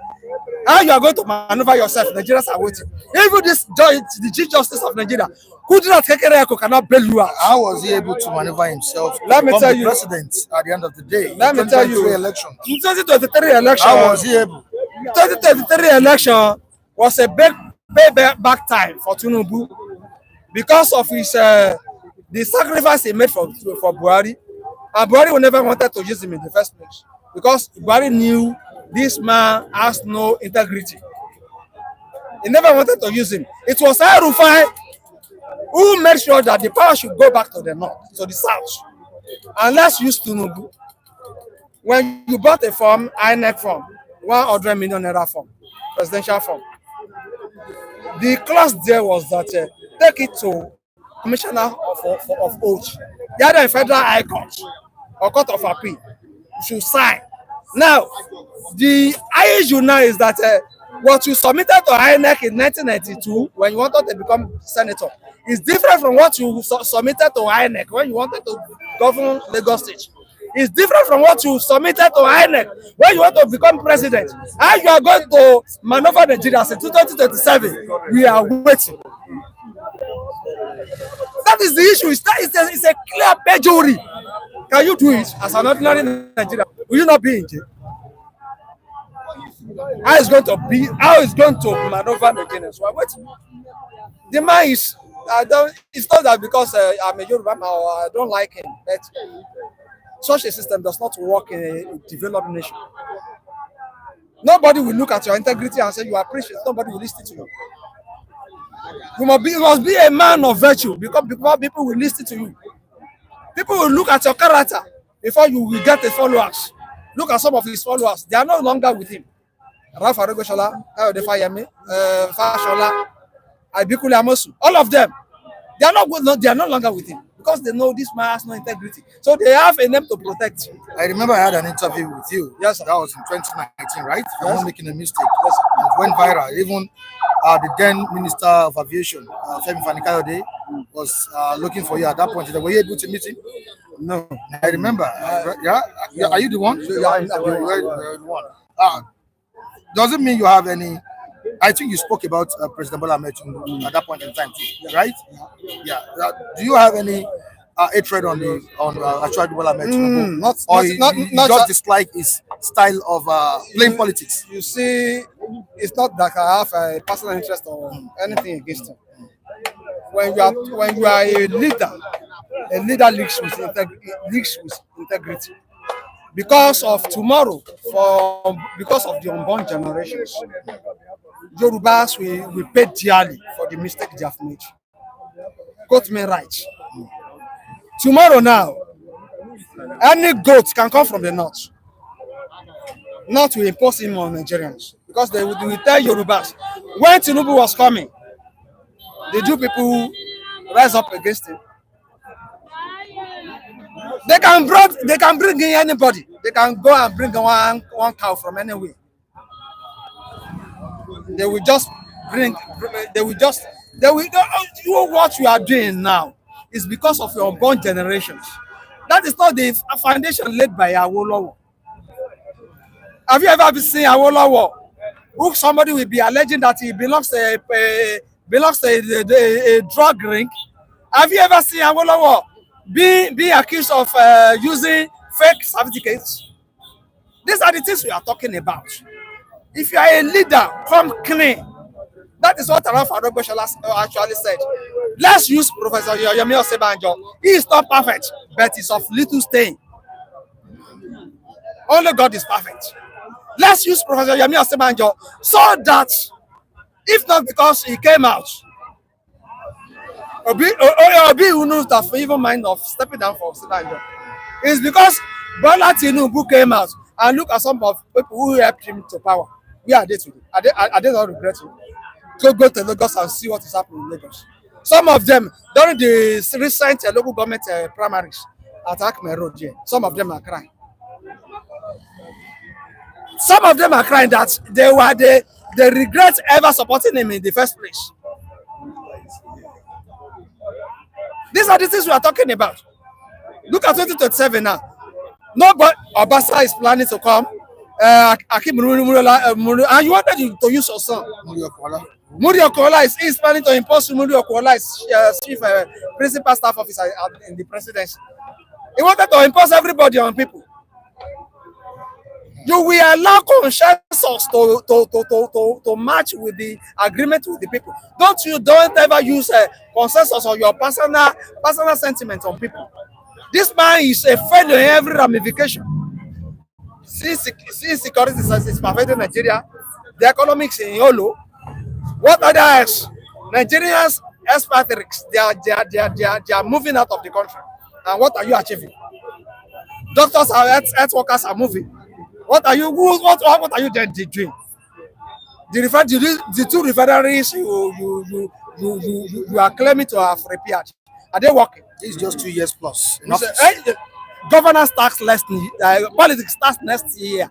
How you are going to maneuver yourself? Nigerians are waiting. Even the Chief Justice of Nigeria, Kudrat Kekereko cannot bail you out. How was he able to maneuver himself? Let me tell you, president at the end of the day. Let me tell you, election. 2023 election. How was he able? 2023 election was a big payback time for Tinubu because of his the sacrifice he made for Buhari, and Buhari never wanted to use him in the first place because Buhari knew this man has no integrity. He never wanted to use him. It was El-Rufai who made sure that the power should go back to the north, to the south. And let's use Tinubu. When you bought a form, INEC form, 100 million naira form, presidential form, the clause there was that take it to commissioner of oath, either in federal high court or court of appeal, you should sign. Now, the issue now is that what you submitted to INEC in 1992 when you wanted to become senator is different from what you submitted to INEC when you wanted to govern Lagos State. It's different from what you submitted to INEC when you want to become president. How you are going to maneuver Nigeria in 2027, we are waiting. That is the issue. It's a clear perjury. Can you do it as an ordinary Nigerian? Will you not be in jail? How is going to maneuver Nigerians? Well, wait. The man is, it's not that because I'm a Yoruba man or I don't like him, but such a system does not work in a developed nation. Nobody will look at your integrity and say you are precious. Nobody will listen to you. You must be a man of virtue because people will listen to you. People will look at your character before you will get the followers. Look at some of his followers. They are no longer with him. Rafa Regoshola, Ayodefayemi, Fashola, Ibikule Amosu, all of them. They are no longer with him because they know this man has no integrity. So they have a name to protect. I remember I had an interview with you. Yes, sir. That was in 2019, right? Yes. I'm not making a mistake. Yes, sir. It went viral. Even the then Minister of Aviation, Femi Fani-Kayode, was looking for you at that point. Were you able to meet him? No. I remember. Yeah? Are you the one? Yeah, I'm the one. You're the one. Doesn't mean you have any. I think you spoke about President Bola Ahmed Tinubu at that point in time too, right? Yeah. Do you have any hatred on actually Bola Ahmed Tinubu? Not just dislike his style of playing politics? You see, it's not that I have a personal interest or anything against him. When you are a leader leads with integrity. Because of tomorrow, because of the unborn generations, Yorubas will pay dearly for the mistake they have made. Quote me right. Tomorrow now, any goat can come from the north. Not to impose him on Nigerians. Because they will tell Yorubas, when Tinubu was coming, the Jew people rise up against him. They can bring in anybody. They can go and bring one cow from anywhere. They will what you are doing now is because of your unborn generations. That is not the foundation laid by Awolowo. Have you ever seen Awolowo? Who somebody will be alleging that he belongs to a drug ring? Have you ever seen Awolowo being accused of using fake certificates? These are the things we are talking about. If you are a leader, come clean. That is what Rafa Regoshola actually said. Let's use Professor Yomi Osinbajo. He is not perfect, but he's of little stain. Only God is perfect. Let's use Professor Yomi Osinbajo so that, if not because he came out, Obi who knows that for even mind of stepping down for Osinbajo, it's because Bola Tinubu came out and look at some of people who helped him to power. Where are they today? Are they not regretting? Go to Lagos and see what is happening in Lagos. Some of them, during the recent local government primaries at Akme Road here, some of them are crying. Some of them are crying that they regret ever supporting him in the first place. These are the things we are talking about. Look at 2027 now. Nobody, Obasa is planning to come. Akim and you wanted to use your son. Muri Okola is planning to impose Muri Okola as chief principal staff officer in the presidency. He wanted to impose everybody on people. You will allow consensus to match with the agreement with the people. Don't ever use consensus or your personal sentiment on people. This man is a failure in every ramification. Since security is pervading Nigeria, the economics in Yolo. What others? Nigerians expatriates, they are moving out of the country. And what are you achieving? Doctors and health workers are moving. What are you? What are you then doing? The two refineries you are claiming to have repaired, are they working? It's just 2 years plus. Governance starts politics starts next year.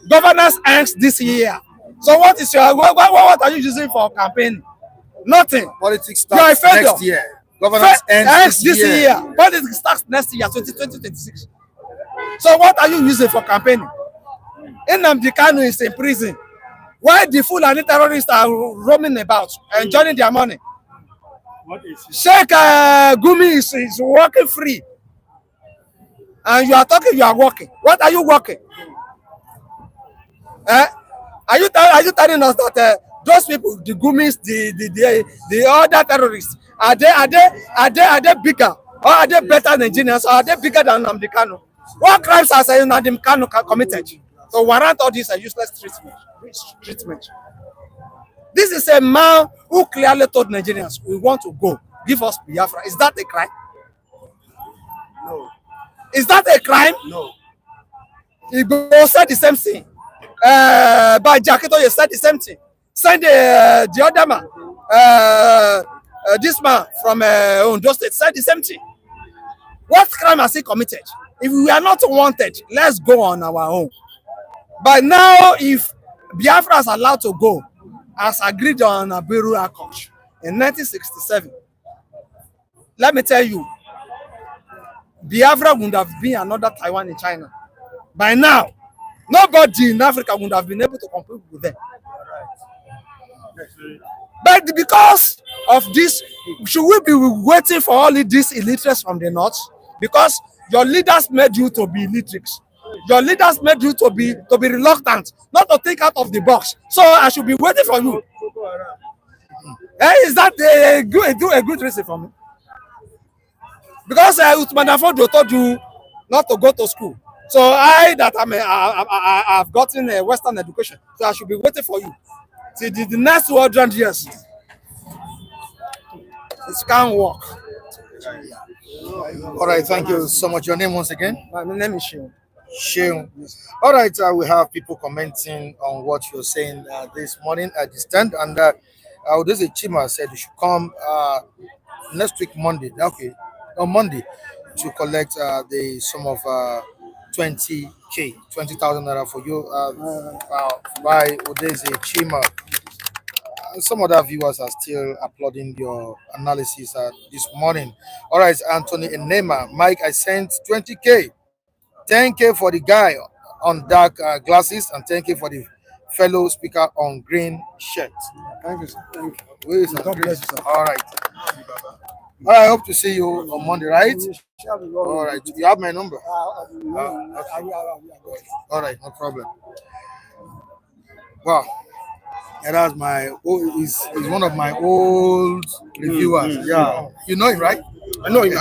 Governance ends this year. So what is your what are you using for campaign? Nothing. Politics starts next year. Governance ends this year. Politics starts next year, 2026. So what are you using for campaigning? Nnamdi Kanu is in prison. Why the Fulani terrorists are roaming about, enjoying their money? Sheikh Gumi is working free. And you are talking, you are working. What are you working? Are you telling us that those people, the Gumis, the other terrorists, are they bigger, or are they better Nigerians, or are they bigger than Nnamdi Kanu? What crimes has Nnamdi Kanu committed to warrant all this useless treatment? This is a man who clearly told Nigerians, we want to go. Give us Biafra. Is that a crime? No. Is that a crime? No. Igbo said the same thing. By Jakito, you said the same thing. Send the other man, this man from Ondo State said the same thing. What crime has he committed? If we are not wanted, let's go on our own. But now, if Biafra is allowed to go, as agreed on Abiru Accord in 1967, let me tell you, Biafra would have been another Taiwan in China. By now, nobody in Africa would have been able to compete with them. But because of this, should we be waiting for all these illiterates from the north? Because your leaders made you to be illiterate. Your leaders made you to be reluctant, not to think out of the box. So I should be waiting for you. Is that a good reason for me? Because Uthman Afodo told you not to go to school. So I've gotten a Western education. So I should be waiting for you. See, the next 200 years, it can't work. All right, thank you so much. Your name once again? My name is Sheung. Sheung. All right, we have people commenting on what you're saying this morning at the stand. And this is Chima said you should come next week, Monday. Okay, on Monday, to collect the sum of 20,000 naira for you by Udeze Chima. Some other viewers are still applauding your analysis this morning. All right, Anthony Enema. Mike, I sent 20K. 10K for the guy on dark glasses and 10K for the fellow speaker on green shirt. Thank you, sir. Thank you. God bless you, sir. All right. I hope to see you on Monday, right? All right. You have my number? Okay. All right, no problem. Wow. And that's he's one of my old reviewers. Yeah. You know him, right? I know him.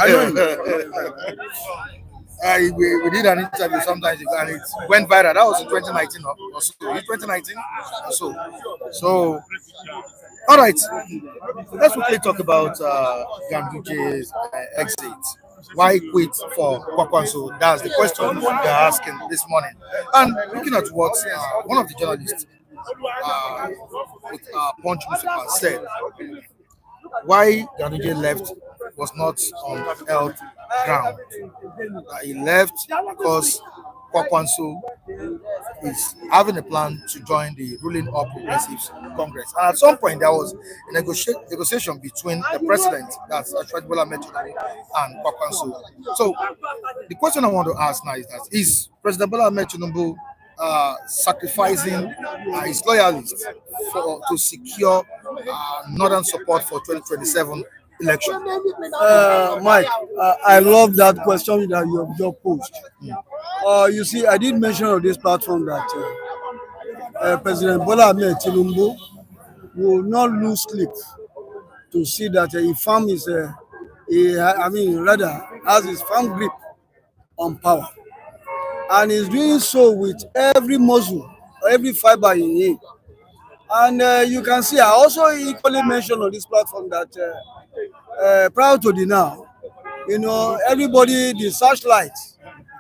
We did an interview sometimes and it went viral. That was in 2019 or so. 2019 or so. So, all right. Let's quickly talk about Ganduje's exit. Why quit for Kwankwaso? That's the question they're asking this morning. And looking at what one of the journalists with Punch newspaper said, why Ganduje left was not on health ground. He left because Kwankwaso is having a plan to join the ruling All Progressives Congress. And at some point, there was a negotiation between the president, that's Bola Ahmed Tinubu, and Kwankwaso. So the question I want to ask now is President Bola Ahmed Tinubu sacrificing his loyalists to secure northern support for 2027 election? Mike, I love that question that you have just posed. You see, I did mention on this platform that President Bola Ahmed Tinubu will not lose sleep to see that he firm his, has his firm grip on power. And he's doing so with every muscle, every fiber in him. And you can see, I also equally mentioned on this platform that prior to the now, everybody, the searchlight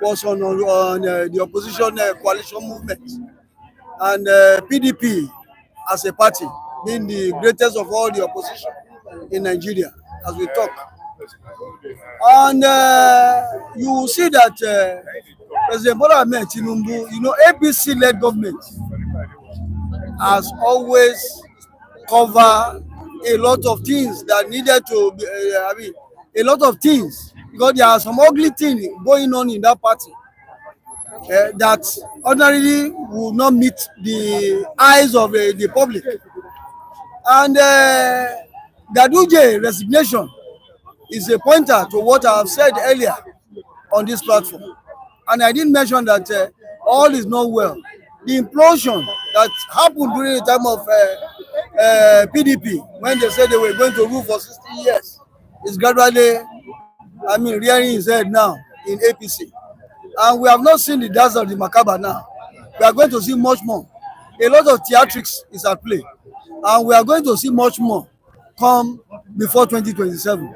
was on the opposition coalition movement, and PDP as a party being the greatest of all the opposition in Nigeria as we talk. And you will see that President Bola Ahmed Tinubu, APC-led government has always covered a lot of things that needed to be, a lot of things, because there are some ugly things going on in that party that ordinarily will not meet the eyes of the public. And Ganduje resignation is a pointer to what I have said earlier on this platform. And I didn't mention that all is not well. The implosion that happened during the time of PDP, when they said they were going to rule for 60 years, is gradually, rearing his head now in APC. And we have not seen the dance of the macabre now. We are going to see much more. A lot of theatrics is at play. And we are going to see much more come before 2027.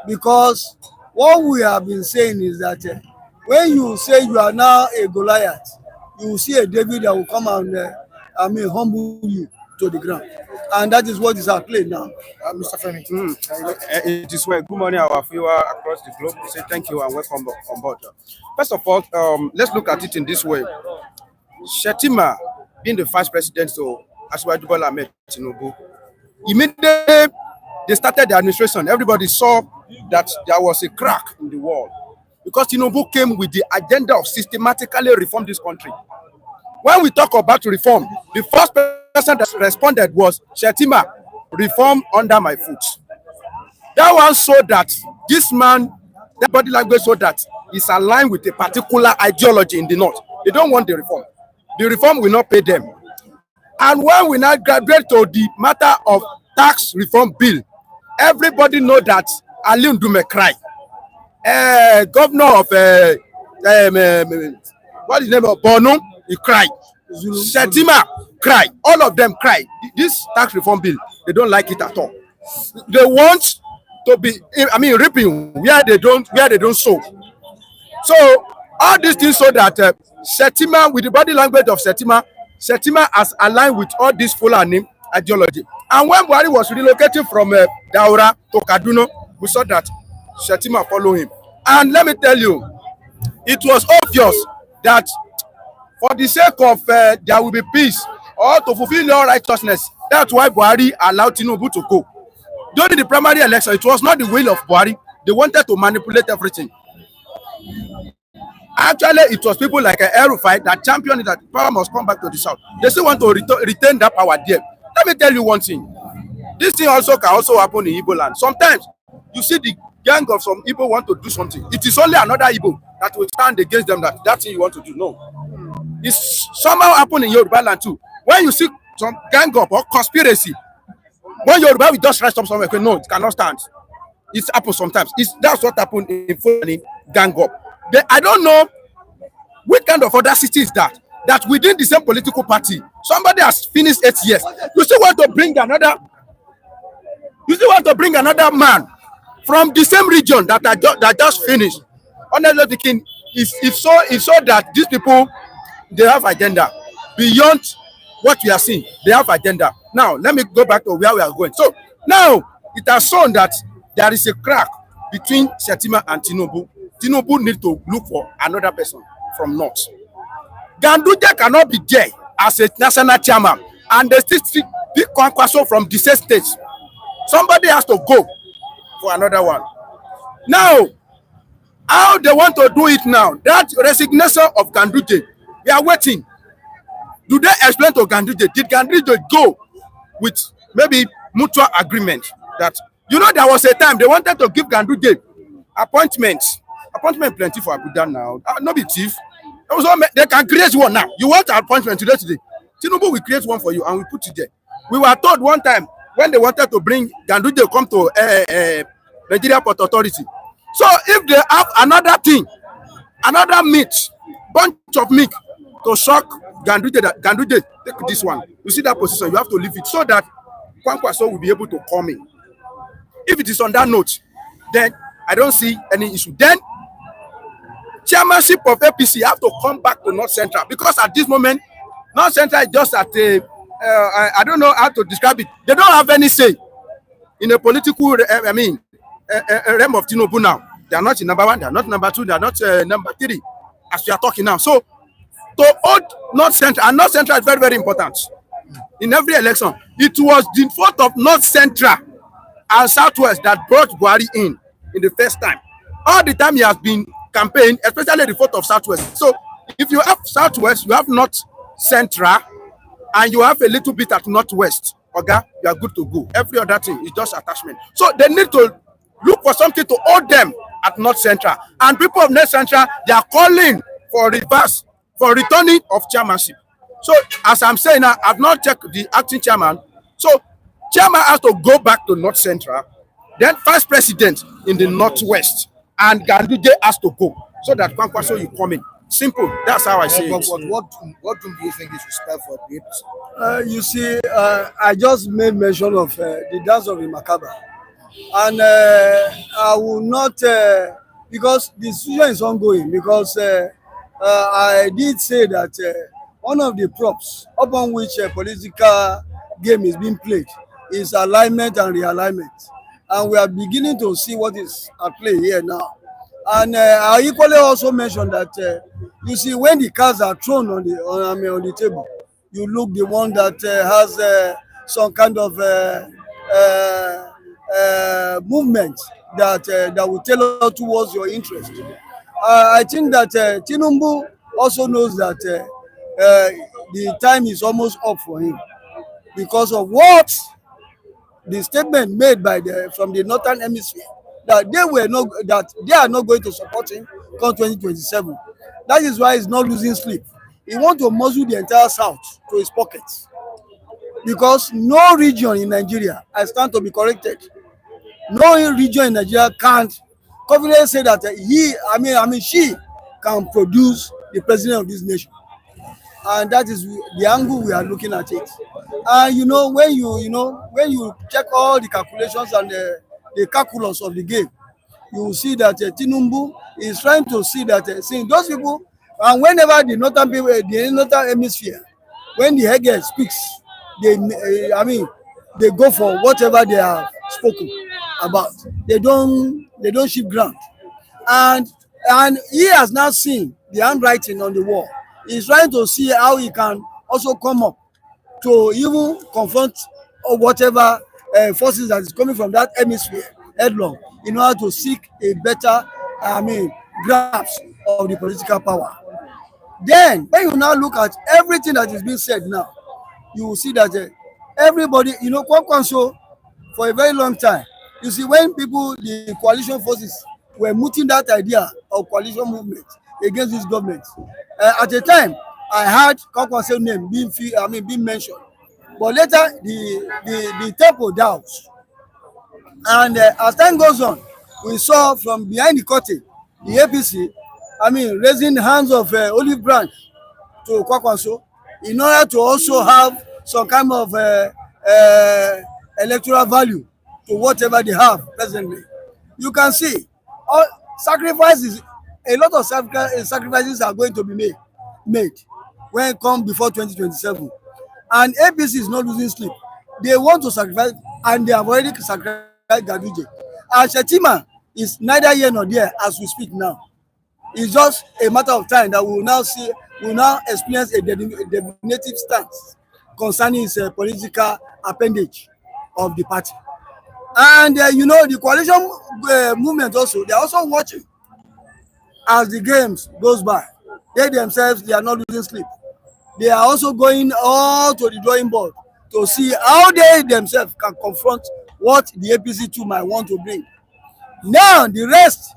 Because what we have been saying is that when you say you are now a Goliath, you will see a David that will come and humble you to the ground. And that is what is at play now. Mr. Femi. It is well. Good morning, our viewers across the globe. We say thank you and welcome on board. First of all, let's look at it in this way. Shettima, being the vice president, so as well, Buba Galadima Tinubu, immediately they started the administration, everybody saw that there was a crack in the wall because Tinubu came with the agenda of systematically reform this country. When we talk about reform, the first person that responded was Shettima, reform under my foot. That one showed that this man, that body language showed that is aligned with a particular ideology in the north. They don't want the reform. The reform will not pay them. And when we now graduate to the matter of tax reform bill, everybody know that Ali Ndume cry. Governor of what is the name of Borno, he cried. Shettima cry. All of them cry. This tax reform bill, they don't like it at all. They want to be, reaping where they don't sow. So all these things so that Shettima, with the body language of Shettima has aligned with all this Fulani ideology. And when Buhari was relocating from Daura to Kaduna, we saw that Shettima followed him. And let me tell you, it was obvious that for the sake of there will be peace or to fulfill your righteousness, that's why Buhari allowed Tinubu to go. During the primary election, it was not the will of Buhari. They wanted to manipulate everything. Actually, it was people like El-Rufai that championed that power must come back to the south. They still want to retain that power there. Let me tell you one thing. This thing also can also happen in Igbo land. Sometimes you see the gang of some Igbo want to do something. It is only another Igbo that will stand against them that thing you want to do. No. It's somehow happen in Yoruba land too. When you see some gang up or conspiracy, when Yoruba will just rise up somewhere, no, it cannot stand. It happens sometimes. That's what happened in Fulani gang up. I don't know what kind of audacity is that within the same political party, somebody has finished 8 years. You still want to bring another man from the same region that just finished. Honestly speaking, if so that these people, they have agenda beyond what we are seeing. They have agenda. Now, let me go back to where we are going. So now it has shown that there is a crack between Shettima and Tinubu. Tinubu need to look for another person from north. Ganduje cannot be there as a national chairman, and they still pick Kwankwaso from the same state. Somebody has to go for another one. Now, how they want to do it now? That resignation of Ganduje, we are waiting. Do they explain to Ganduje? Did Ganduje go with maybe mutual agreement that, there was a time they wanted to give Ganduje appointments. Appointment plenty for Abuja now. No be chief. They can create one now. You want an appointment today. Tinubu will create one for you and we put it there. We were told one time when they wanted to bring Ganduje come to Nigeria Port Authority. So if they have another thing, another meat, bunch of meat to shock Ganduje, take this one. You see that position, you have to leave it so that Kwankwaso will be able to come in. If it is on that note, then I don't see any issue. Then chairmanship of APC have to come back to North Central, because at this moment, North Central is just at a, I don't know how to describe it. They don't have any say in a political, realm of Tinubu now. They are not in number one, they are not number two, they are not number three, as we are talking now. So, to hold North Central, and North Central is very, very important in every election. It was the vote of North Central and Southwest that brought Buhari in the first time. All the time he has been campaigning, especially the vote of Southwest. So, if you have Southwest, you have North Central, and you have a little bit at Northwest, okay, you are good to go. Every other thing is just attachment. So they need to look for something to hold them at North Central. And people of North Central, they are calling for reverse, for returning of chairmanship. So as I'm saying now, I've not checked the acting chairman. So chairman has to go back to North Central, then vice president in the Northwest, and Ganduje has to go, so that Kwankwaso will come in. Simple. That's how I say But it. what do you think is respect for the APC? You see, I just made mention of the dance of the macabre, and I will not, because the situation is ongoing, because I did say that one of the props upon which a political game is being played is alignment and realignment, and we are beginning to see what is at play here now. And I equally also mentioned that you see, when the cards are thrown on the table, you look the one that has some kind of movement that will tailor towards your interest. I think that Tinubu also knows that the time is almost up for him, because of what the statement made by from the Northern Hemisphere, that they are not going to support him come 2027. That is why he's not losing sleep. He wants to muzzle the entire South to his pockets, because no region in Nigeria, I stand to be corrected, no region in Nigeria can't confidently say that she can produce the president of this nation. And that is the angle we are looking at it. And when you check all the calculations and the calculus of the game, you will see that Tinubu is trying to see that seeing those people, and whenever the northern hemisphere, when the Hegel speaks, they go for whatever they have spoken about. They don't shift ground, and he has now seen the handwriting on the wall. He's trying to see how he can also come up to even confront whatever forces that is coming from that hemisphere headlong, in order to seek a better grasp of the political power. Then when you now look at everything that is being said now, you will see that everybody, Kwankwaso, for a very long time, you see, when the coalition forces were mooting that idea of coalition movement against this government, at the time I heard Kwankwaso name being mentioned, but later the tempo downs. And as time goes on, we saw from behind the curtain the APC, raising hands of olive branch to Kwankwaso, in order to also have some kind of electoral value to whatever they have presently. You can see all sacrifices. A lot of sacrifices are going to be made when it comes before 2027, and APC is not losing sleep. They want to sacrifice, and they have already sacrificed Ganduje. And Shettima is neither here nor there as we speak now. It's just a matter of time that we will now experience a definitive stance concerning his political appendage of the party. And the coalition movement also, they are also watching as the games goes by. They themselves, they are not losing sleep. They are also going all to the drawing board to see how they themselves can confront what the APC too might want to bring. Now the rest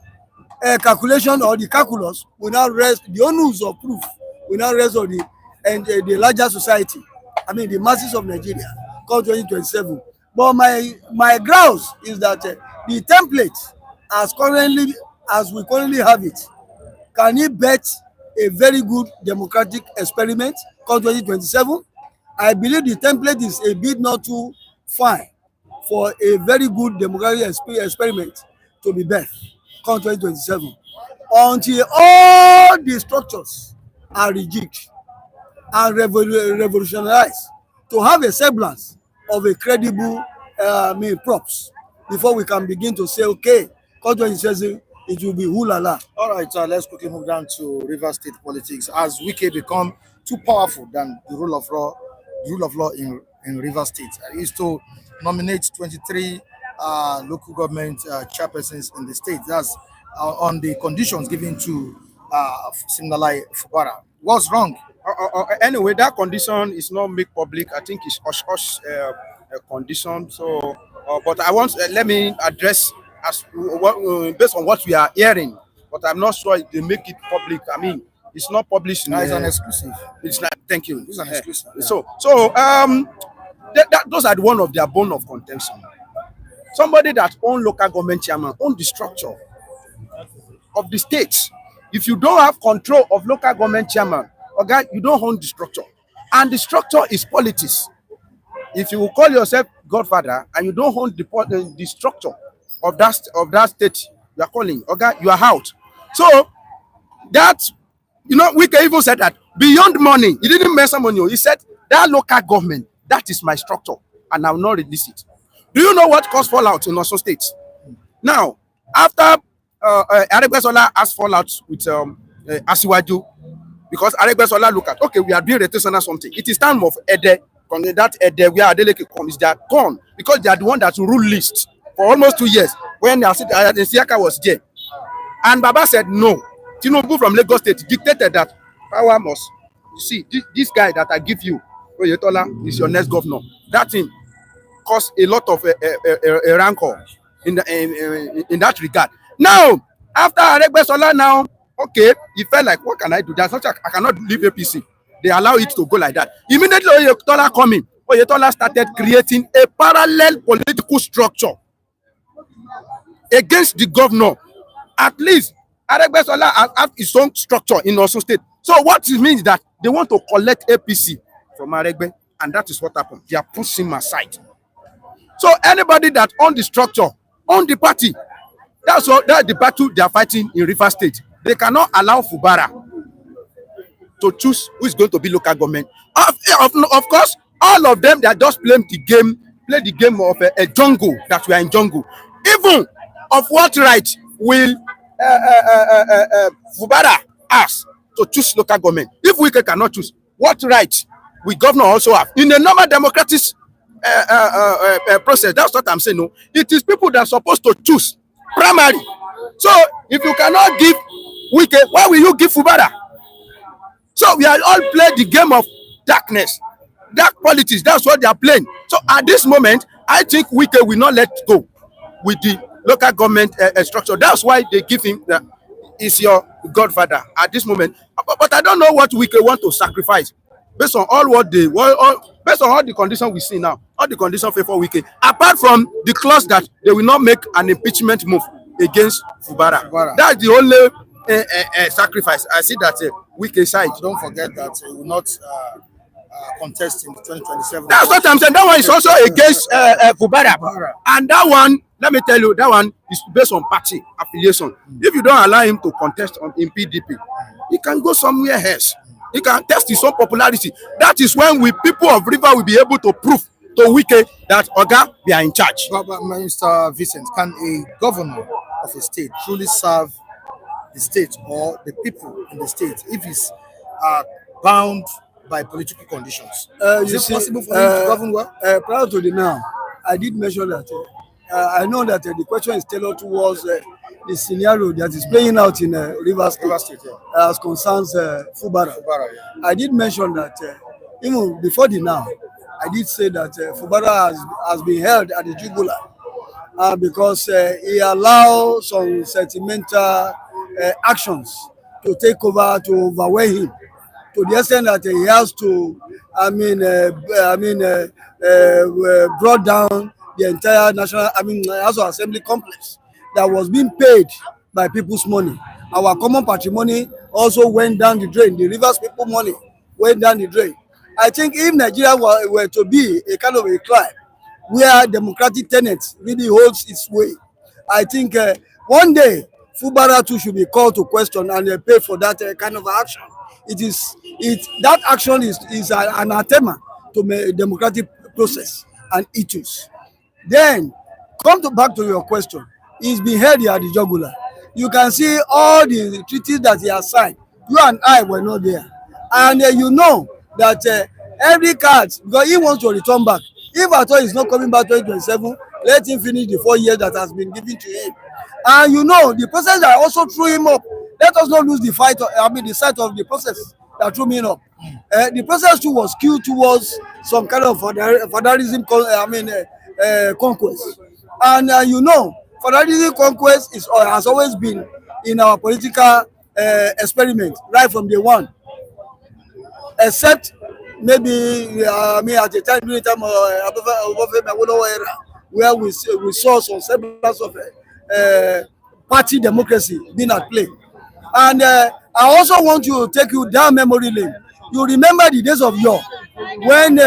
calculation, or the calculus, will now rest, the onus of proof will now rest on the larger society, the masses of Nigeria come 2027. But my grounds is that the template as we currently have it, can it bet a very good democratic experiment come 2027? I believe the template is a bit not too fine for a very good democratic experiment to be birthed come 2027 until all the structures are rejigged and revolutionized to have a semblance of a credible props before we can begin to say, okay, come 2027 it will be hoo-la-la. All right, let's quickly move down to River State politics. Has Wike become too powerful than the rule of law in River State? He used to nominate 23 local government chairpersons in the state. That's on the conditions given to Siminalayi Fubara. What's wrong? Anyway, that condition is not made public. I think it's hush condition. So, but I want let me address as based on what we are hearing. But I'm not sure if they make it public. I mean, it's not published. No, it's an exclusive. It's not. Thank you. It's an exclusive. Yeah. So those are one of their bone of contention. Somebody that own local government chairman, own the structure of the state. If you don't have control of local government chairman, okay, you don't own the structure. And the structure is politics. If you call yourself godfather and you don't own the structure of that state you are calling, okay, you are out. So that, we can even say that beyond money, he didn't mention money. He said that local government, that is my structure, and I will not release it. Do you know what caused fallout in Osun State? Now, after Aregbesola has fallout with Asiwaju, because Aregbesola look at, okay, we are doing rotation or something. It is time of Ede, that Ede where Adeleke comes, they are gone because they are the one that rule list for almost 2 years when Siaka was there. And Baba said no. Tinubu from Lagos State dictated that power must. You see, this guy that I give you, Oyetola, is your next governor. That thing caused a lot of rancor in that regard. Now, after Aregbesola now, okay, he felt like, what can I do? That's not, I cannot leave APC. They allow it to go like that. Immediately, Oyetola coming, Oyetola started creating a parallel political structure against the governor. At least, Aregbesola has his own structure in Osun State. So what it means that they want to collect APC from Aregbe, and that is what happened. They are pushing him aside. So anybody that own the structure, own the party, that's the battle they are fighting in River State. They cannot allow Fubara to choose who is going to be local government. Of course, all of them, they are just playing the game of a jungle, that we are in jungle. Even of what right will Fubara ask to choose local government? If we cannot choose, what right will governor also have? In a normal democratic process, that's what I'm saying. No, it is people that are supposed to choose primary. So if you cannot give Wike, why will you give Fubara? So we are all playing the game of darkness, dark politics. That's what they are playing. So at this moment, I think Wike will not let go with the local government structure. That's why they give him that is your godfather at this moment. But I don't know what Wike want to sacrifice based on based on all the conditions we see now, all the conditions favor Wike, apart from the clause that they will not make an impeachment move against Fubara. That's the only sacrifice. I see that Wike side. Don't forget that he will not contest in 2027. That's what I'm saying. That one is also against Fubara. And that one, let me tell you, that one is based on party affiliation. If you don't allow him to contest in PDP, he can go somewhere else. He can test his own popularity. That is when people of River will be able to prove to Wike that Oga, we are in charge. But Mr. Vincent, can a governor of a state truly serve the state or the people in the state if he's bound by political conditions? Is it possible for him to govern well? Prior to the now, I did mention that I know that the question is tailored towards the scenario that is playing out in River State as concerns Fubara. Yeah. I did mention that even before the now, I did say that Fubara has been held at the jugular because he allowed some sentimental actions to take over, to overweigh him, to the extent that he has to, brought down the entire House of Assembly complex that was being paid by people's money. Our common patrimony also went down the drain. The Rivers people money went down the drain. I think if Nigeria were to be a kind of a climb where democratic tenets really holds its way. I think one day Fubara too should be called to question and pay for that kind of action. That action is an anathema to the democratic process and ethos. Then come to back to your question. He's been held here at the jugular. You can see all the treaties that he has signed. You and I were not there, and you know that every card, because he wants to return back. If at all he's not coming back 2027, let him finish the 4 years that has been given to him. And you know the process that also threw him up. Let us not lose the fight. The sight of the process that threw him up. The process too was skewed towards some kind of federalism. Conquest. And you know, federalism conquest has always been in our political experiment right from day one. Except maybe at the time during the time of era, where we saw some semblance of party democracy being at play. And I also want to take you down memory lane. You remember the days of yore when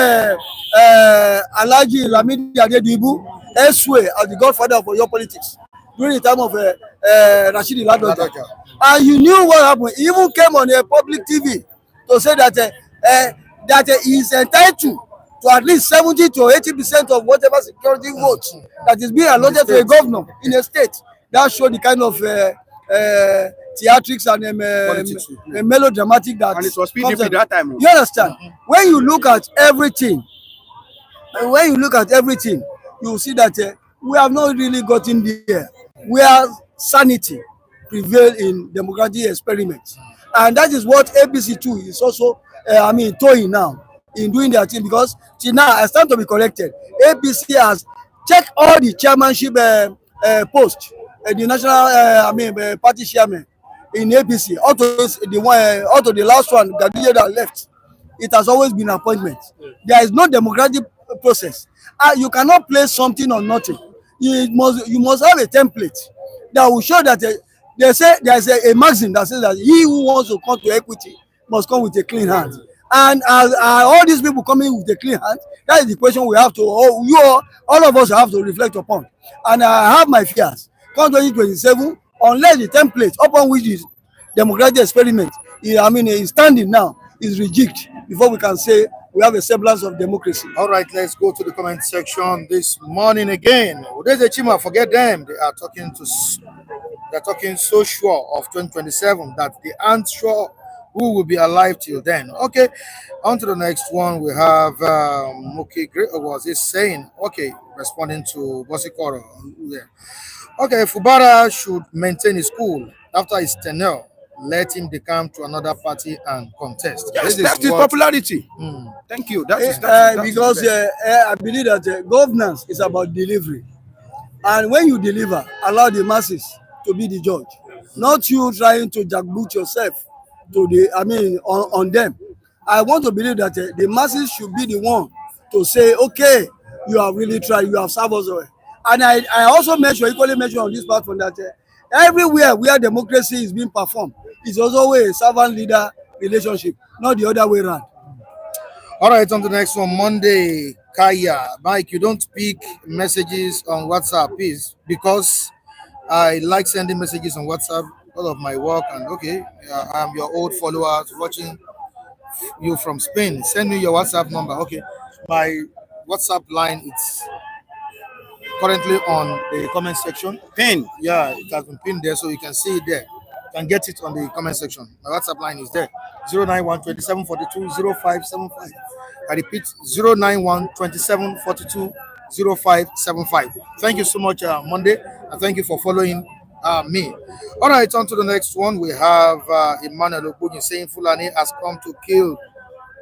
Alhaji Lamidi Adedibu elsewhere as the godfather of your politics during the time of Rashidi Ladoja. And you knew what happened. He even came on a public TV to say that he is entitled to at least 70 to 80% of whatever security votes that is being allotted to a governor in a state. That showed the kind of theatrics and melodramatic that. And it was PDP that time. You understand? When you look at everything, you see that we have not really gotten there where sanity prevail in democratic experiments. And that is what ABC too is also toying now in doing their thing, because till now I stand to be corrected. ABC has checked all the chairmanship posts, the national party chairman in ABC, up to the last one, Ganduje that left. It has always been appointment. There is no democratic process. You cannot place something on nothing. You must have a template that will show that they say there is a maxim that says that he who wants to come to equity must come with a clean hand. And all these people coming with a clean hand, that is the question we have to, all of us have to reflect upon. And I have my fears. Come 2027, unless the template upon which the democratic experiment is standing now is rigged, before we can say we have a semblance of democracy. All right, let's go to the comment section this morning again. There's a Chima, forget them. They're talking so sure of 2027 that they aren't sure who will be alive till then. Okay, on to the next one. We have Great was this saying, okay, responding to Bosikoro. Yeah. Okay, Fubara should maintain his cool after his tenure. Let him decamp to another party and contest. Yes, that's his popularity. Thank you. That's because I believe that governance is about delivery. And when you deliver, allow the masses to be the judge. Not you trying to jackboot yourself on them. I want to believe that the masses should be the one to say, okay, you have really tried, you have served us well. And I also equally mention on this platform that everywhere where democracy is being performed, it's also a servant leader relationship, not the other way around. All right, on to the next one. Monday, Kaya. Mike, you don't pick messages on WhatsApp, please, because I like sending messages on WhatsApp because of my work. And okay, I'm your old followers watching you from Spain. Send me your WhatsApp number. Okay, my WhatsApp line it's currently on the comment section. Pin. Yeah, it has been pinned there, so you can see it there. You can get it on the comment section. My WhatsApp line is there. 091 27 42 0575. I repeat, 091 27 42 0575. Thank you so much, Monday, and thank you for following me. All right, on to the next one. We have Emmanuel Ogbugin saying Fulani has come to kill,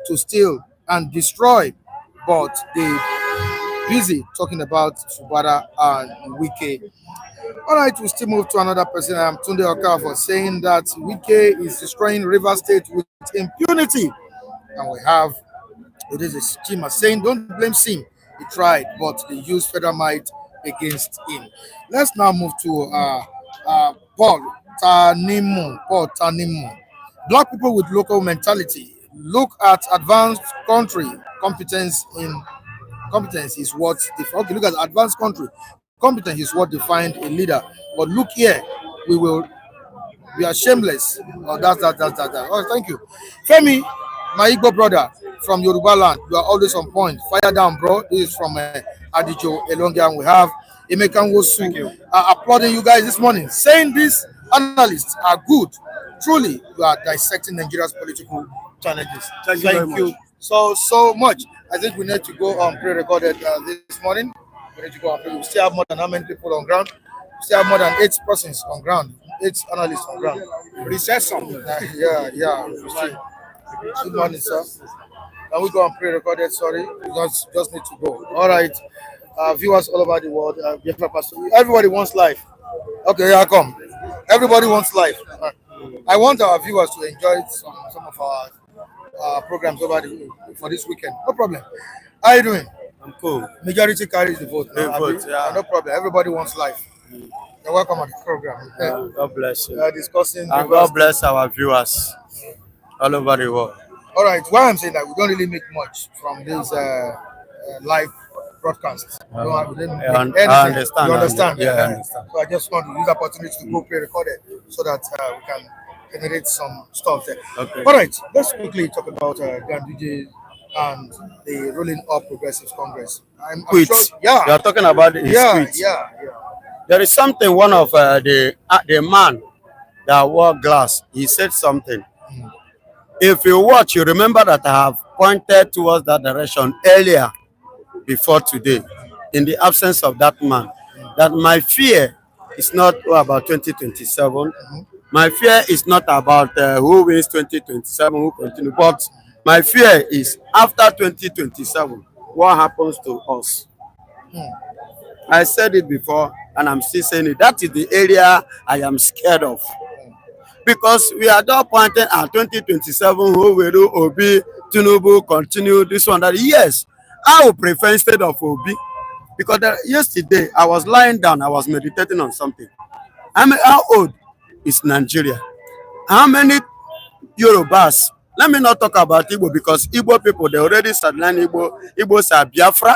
to steal, and destroy, but they busy talking about Fubara and Wike. All right, we still move to another person. I'm Tunde Okafor saying that Wike is destroying River State with impunity. And we have, it is a Shettima saying, don't blame Sim. He tried, but they used federal might against him. Let's now move to Paul Tanimu. Black people with local mentality look at advanced country competence in Competence is what okay, look at the advanced country. Competence is what defined a leader. But look here, we are shameless. Oh, that. Oh, thank you. Femi, my Igbo brother from Yoruba land, you are always on point. Fire down, bro. This is from Adijo Elonga, and we have Emeka Wosu applauding you guys this morning, saying these analysts are good. Truly, you are dissecting Nigeria's political challenges. Thank you very much. so much. I think we need to go on pre-recorded this morning. We need to go on. We still have more than how many people on ground? We still have more than 8 persons on ground, 8 analysts on ground. Recession. Yeah. Good morning, sir. Can we go on pre-recorded? Sorry, we just need to go. All right. Viewers all over the world. Everybody wants life. Okay, yeah, come. Everybody wants life. I want our viewers to enjoy some of our programs for this weekend. No problem. How are you doing? I'm cool. Majority carries the vote. They vote, yeah. No problem. Everybody wants life. You're welcome on the program. God bless you. We are discussing. And God bless our viewers all over the world. All right. Why I'm saying that we don't really make much from these live broadcasts. We didn't make anything. I understand. You understand? Yeah, I understand. So I just want to use the opportunity to go pre-record it so that we can generate some stuff there. Okay. All right. Let's quickly talk about Ganduje and the ruling All Progressives Congress. I'm Quit. sure. Yeah. You are talking about his quit. Yeah. There is something. One of the man that wore glass. He said something. If you watch, you remember that I have pointed towards that direction earlier before today, in the absence of that man, that my fear is not about 2027. My fear is not about who wins 2027, who continues, but my fear is after 2027, what happens to us? I said it before, and I'm still saying it. That is the area I am scared of. Because we are now pointing at 2027, who will do Obi, Tinubu, continue this one, that. Yes, I would prefer instead of Obi. Because yesterday, I was lying down, I was meditating on something. How old is Nigeria? How many Yorubas? Let me not talk about Igbo, because Igbo people, they already sideline Igbo. Igbos are Biafra,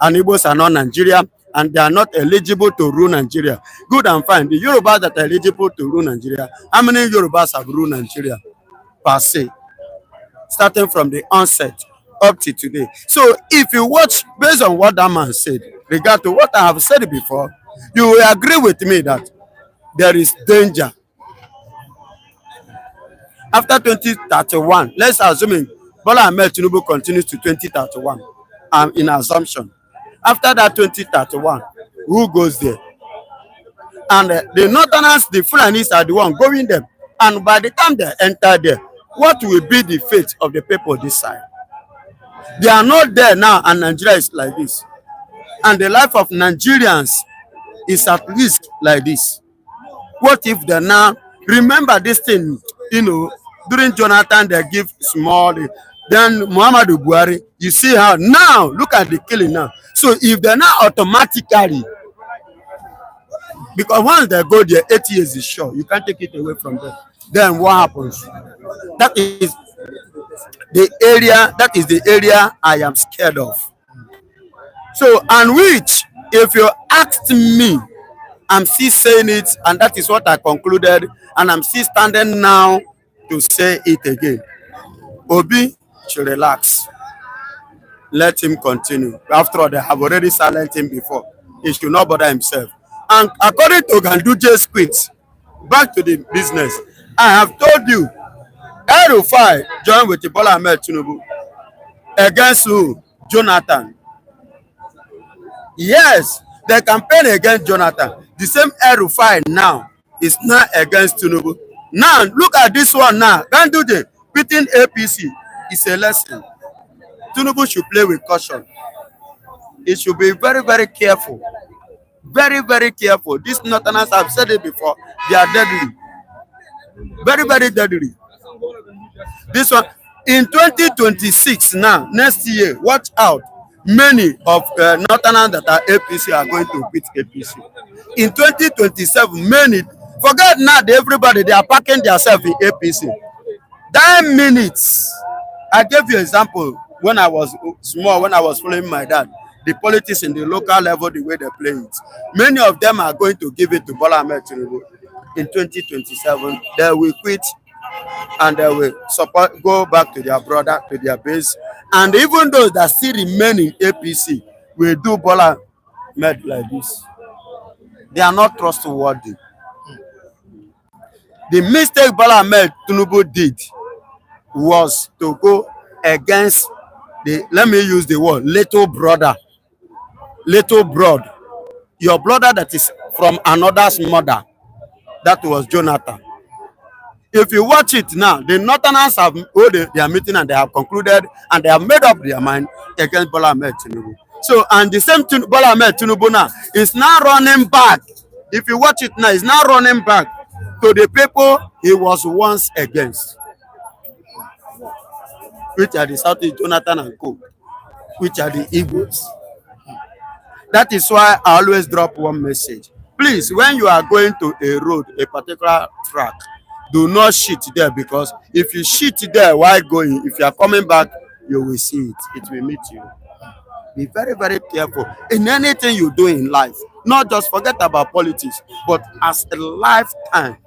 and Igbos are not Nigeria, and they are not eligible to rule Nigeria. Good and fine. The Yorubas that are eligible to rule Nigeria, how many Yorubas have ruled Nigeria per se? Starting from the onset up to today. So if you watch, based on what that man said, regard to what I have said before, you will agree with me that there is danger. After 2031, let's assume Bola Ahmed Tinubu continues to 2031. In assumption. After that 2031, who goes there? And the Northerners, the Fulanis are the one going there. And by the time they enter there, what will be the fate of the people this side? They are not there now, and Nigeria is like this. And the life of Nigerians is at least like this. What if they now remember this thing, during Jonathan they give small, then Muhammadu Buhari, you see how now, look at the killing now. So if they're not automatically, because once they go there, 8 years is sure, you can't take it away from them. Then what happens? That is the area I am scared of. So, and which, if you asked me, I'm still saying it, and that is what I concluded, and I'm still standing now to say it again. Obi should relax. Let him continue. After all, they have already silenced him before. He should not bother himself. And according to Ganduje's quit, back to the business, I have told you, El-Rufai joined with Bola Ahmed Tinubu against who? Jonathan. Yes, they campaign against Jonathan. The same El-Rufai now is not against Tinubu. Now, look at this one now. Ganduje beating APC is a lesson. Tinubu should play with caution. He should be very, very careful. Very, very careful. These Northerners, I've said it before, they are deadly. Very, very deadly. This one, in 2026 now, next year, watch out. Many of Northerners that are APC are going to beat APC. In 2027, many, forget not everybody, they are packing themselves in APC. 10 minutes. I gave you an example when I was small, when I was following my dad. the politics in the local level, the way they play it. Many of them are going to give it to Bola Ahmed Tinubu in 2027. They will quit and they will support, go back to their brother, to their base. And even those that still remain in APC will do Bola Ahmed like this. They are not trustworthy. The mistake Bola Ahmed Tinubu did was to go against the, let me use the word, little brother. Little brother. Your brother that is from another's mother. That was Jonathan. If you watch it now, the Northerners have held their meeting and they have concluded and they have made up their mind against Bola Ahmed Tinubu. So, and the same Bola Ahmed Tinubu now is now running back. If you watch it now, he's now running back to the people he was once against, which are the Southeast Jonathan and Co, which are the Igbos. That is why I always drop one message. Please, when you are going to a road, a particular track, do not shit there, because if you shit there while going, if you are coming back, you will see it. It will meet you. Be very, very careful in anything you do in life. Not just forget about politics, but as a lifetime.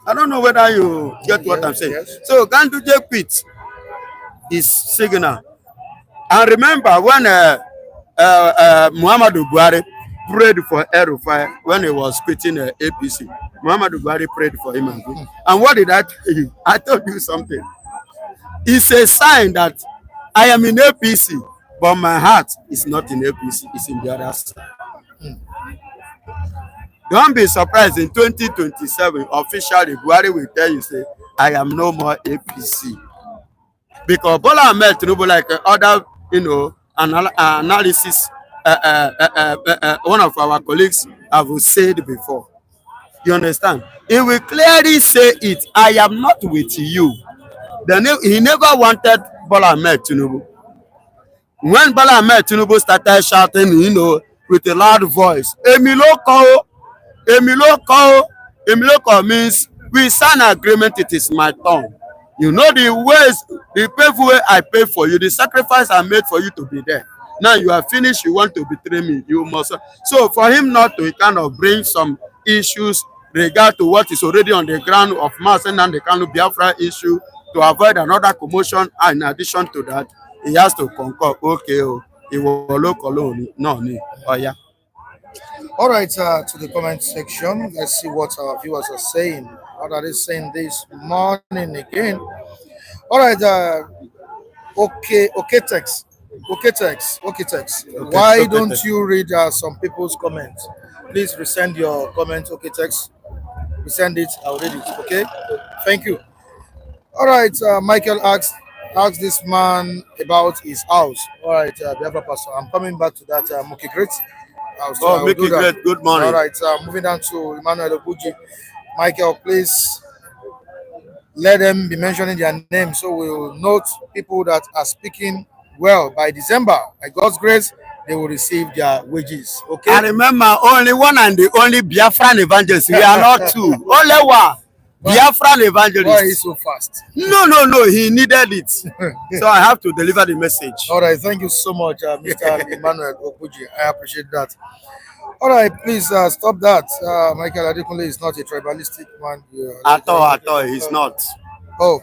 I don't know whether you get what I'm saying. Yes. So Ganduje quit is signal. And remember when Muhammadu Buhari prayed for El-Rufai when he was quitting APC. Muhammadu Buhari prayed for him. And what did I tell you? I told you something. It's a sign that I am in APC, but my heart is not in APC. It's in the other side. Don't be surprised in 2027, officially, Buhari will tell you, say, I am no more APC. Because Bola Ahmed Tinubu, like other, analysis, one of our colleagues have said before. You understand? He will clearly say it, I am not with you. Then he never wanted Bola Ahmed Tinubu. When Bola Ahmed Tinubu started shouting, with a loud voice, Emiloko means we sign agreement, it is my turn. You know the ways, the painful way I pay for you, the sacrifice I made for you to be there. Now you are finished, you want to betray me, you must. So for him not to kind of bring some issues regard to what is already on the ground of Masen and the Kanu Biafra issue, to avoid another commotion, and in addition to that, he has to concur, okay, he will look alone. No, oh yeah. All right, to the comment section. Let's see what our viewers are saying. What are they saying this morning again? All right, okay, text. Why don't you read some people's comments? Please resend your comment, okay, text. Resend it, I'll read it, okay? Thank you. All right, Michael asked this man about his house. All right, Biafra Pastor, I'm coming back to that. Okay, great. Make it great. Good morning. All right, moving down to Emmanuel Obuji. Michael, please let them be mentioning their names so we'll note people that are speaking well. By December, by God's grace, they will receive their wages. Okay. I remember only one and the only Biafran evangelist. We are not two. Only one. Biafran evangelist. Why is so fast? No. He needed it. So I have to deliver the message. All right. Thank you so much, Mr. Emmanuel Obuji. I appreciate that. All right. Please stop that. Michael Adekunle is not a tribalistic man. At all. He's not. Oh,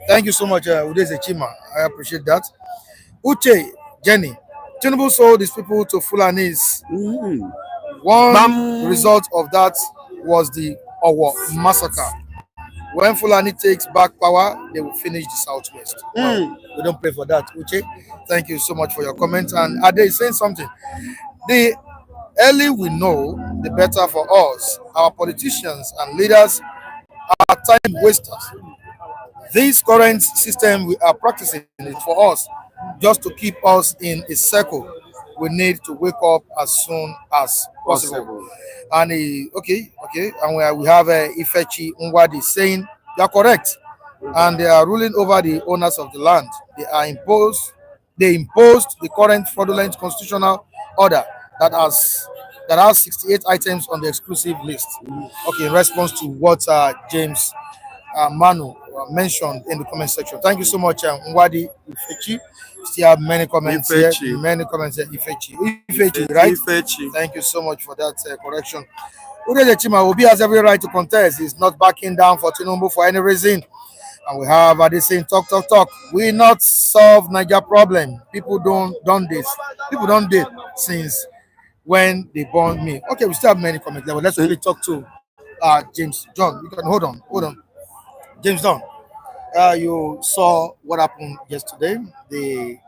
thank you so much, Udeze Chima. I appreciate that. Uche, Jenny. Tinubu sold these people to Fulanis. One result of that was the Owo massacre. When Fulani takes back power, they will finish the Southwest. Wow. We don't pray for that, Uche. Thank you so much for your comment. And Ade is saying something. The early we know, the better for us. Our politicians and leaders are time wasters. This current system we are practicing it for us, just to keep us in a circle. We need to wake up as soon as possible. And okay, and we have Ifechi Nwadi saying they are correct, and they are ruling over the owners of the land. They imposed the current fraudulent constitutional order that has 68 items on the exclusive list. Okay, in response to what James Manu mentioned in the comment section. Thank you so much, Nwadi Ifechi. Still have many comments here. Ifechi. Many comments here. Ifechi, right? Ifechi. Thank you so much for that correction. Shettima Obi has every right to contest. He's not backing down for Tinubu for any reason. And we have this saying, talk. We not solve Niger problem. People don't this. People don't date since when they born me. Okay, we still have many comments there, but let's really talk to James John. You can hold on. James John. You saw what happened yesterday. The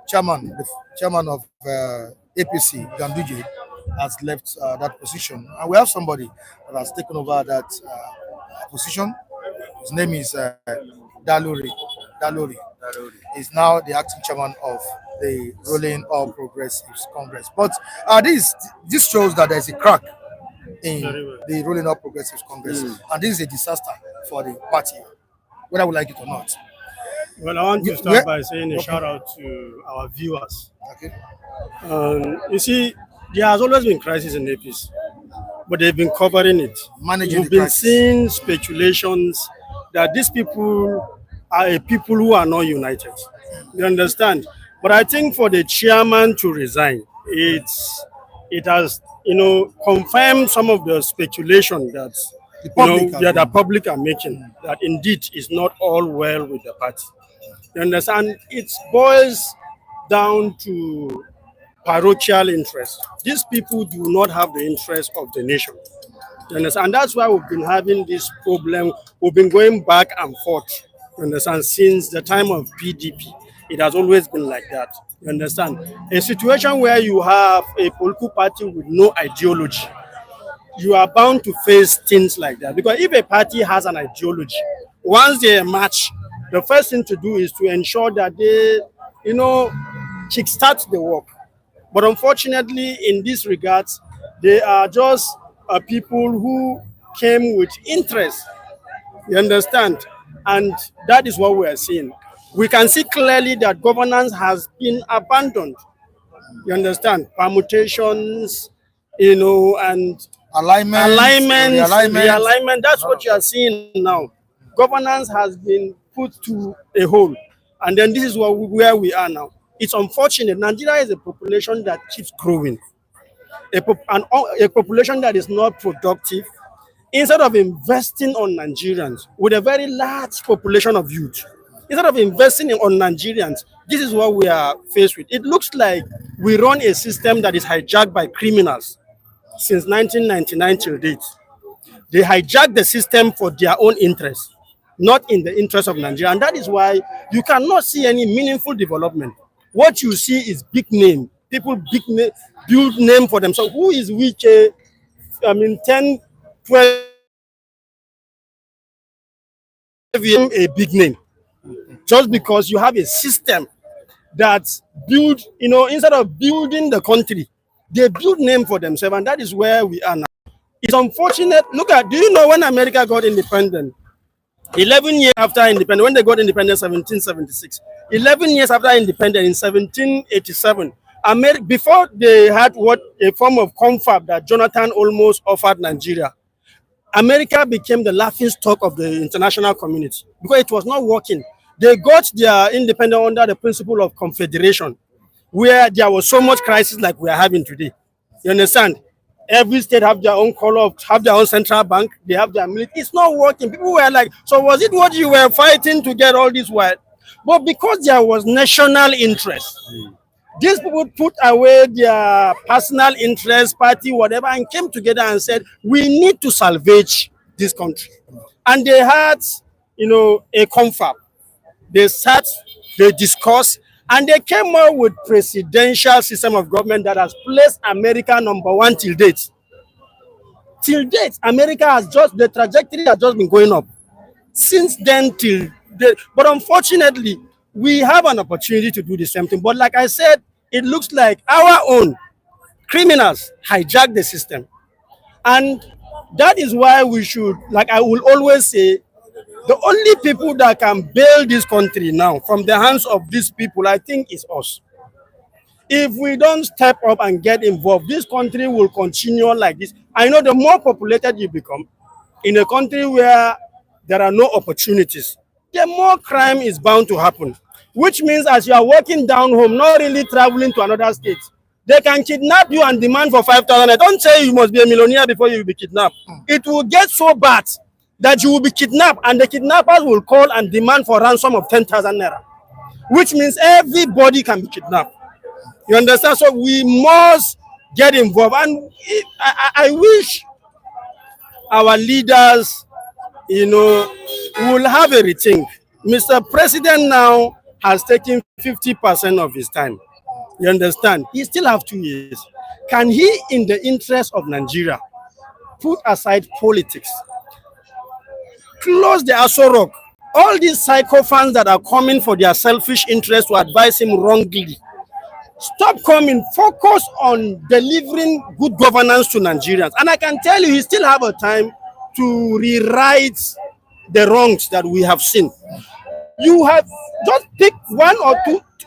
chairman of APC, Ganduje, has left that position, and we have somebody that has taken over that position. His name is Daluri. Is now the acting chairman of the ruling All Progressives Congress. But this shows that there's a crack in the ruling All Progressives Congress, and this is a disaster for the party, whether we like it or not. Well, I want to start by saying a shout out to our viewers. Okay. You see, there has always been crisis in APC, but they've been covering it. Managing You've been seeing speculations that these people are people who are not united. You understand? But I think for the chairman to resign, it has confirmed some of the speculation that the public are making, that indeed is not all well with the party. You understand? It boils down to parochial interest. These people do not have the interest of the nation. You understand? And that's why we've been having this problem. We've been going back and forth. You understand? Since the time of PDP, it has always been like that. You understand? A situation where you have a political party with no ideology, you are bound to face things like that. Because if a party has an ideology, once they emerge, the first thing to do is to ensure that they, kickstart the work. But unfortunately, in this regards, they are just people who came with interest. You understand? And that is what we are seeing. We can see clearly that governance has been abandoned. You understand? Permutations, and realignment. That's what you are seeing now. Governance has been put to a hole. And then this is where we are now. It's unfortunate. Nigeria is a population that keeps growing. A population that is not productive. Instead of investing on Nigerians with a very large population of youth, instead of investing on Nigerians, this is what we are faced with. It looks like we run a system that is hijacked by criminals since 1999 till date. They hijack the system for their own interests, not in the interest of Nigeria. And that is why you cannot see any meaningful development. What you see is big name. People build name for themselves. Who is which? 10, 12 a big name. Just because you have a system that build, instead of building the country, they build name for themselves. And that is where we are now. It's unfortunate. Do you know when America got independent? 11 years after independence, when they got independence, 1776. 11 years after independence, in 1787, before they had a form of confab that Jonathan almost offered Nigeria, America became the laughingstock of the international community because it was not working. They got their independence under the principle of confederation, where there was so much crisis like we are having today. You understand? Every state have their own color, have their own central bank, they have their military. It's not working. People were like, so was it what you were fighting to get all this while? But because there was national interest, these people put away their personal interest, party, whatever, and came together and said, we need to salvage this country. And they had, a confab. They sat, they discussed, and they came up with presidential system of government that has placed America #1 till date. Till date, the trajectory has just been going up. Since then till date. But unfortunately, we have an opportunity to do the same thing. But like I said, it looks like our own criminals hijack the system. And that is why we should, like I will always say, the only people that can bail this country now from the hands of these people, I think, is us. If we don't step up and get involved, this country will continue like this. I know the more populated you become, in a country where there are no opportunities, the more crime is bound to happen. Which means as you are working down home, not really traveling to another state, they can kidnap you and demand for 5,000. I don't say you must be a millionaire before you will be kidnapped. It will get so bad that you will be kidnapped and the kidnappers will call and demand for ransom of 10,000 naira. Which means everybody can be kidnapped. You understand? So we must get involved. And I wish our leaders, will have a rethink. Mr. President now has taken 50% of his time. You understand? He still have 2 years. Can he, in the interest of Nigeria, put aside politics, close the Aso Rock? All these sycophants that are coming for their selfish interest to advise him wrongly, stop coming. Focus on delivering good governance to Nigerians. And I can tell you, he still have a time to rewrite the wrongs that we have seen. You have just pick one or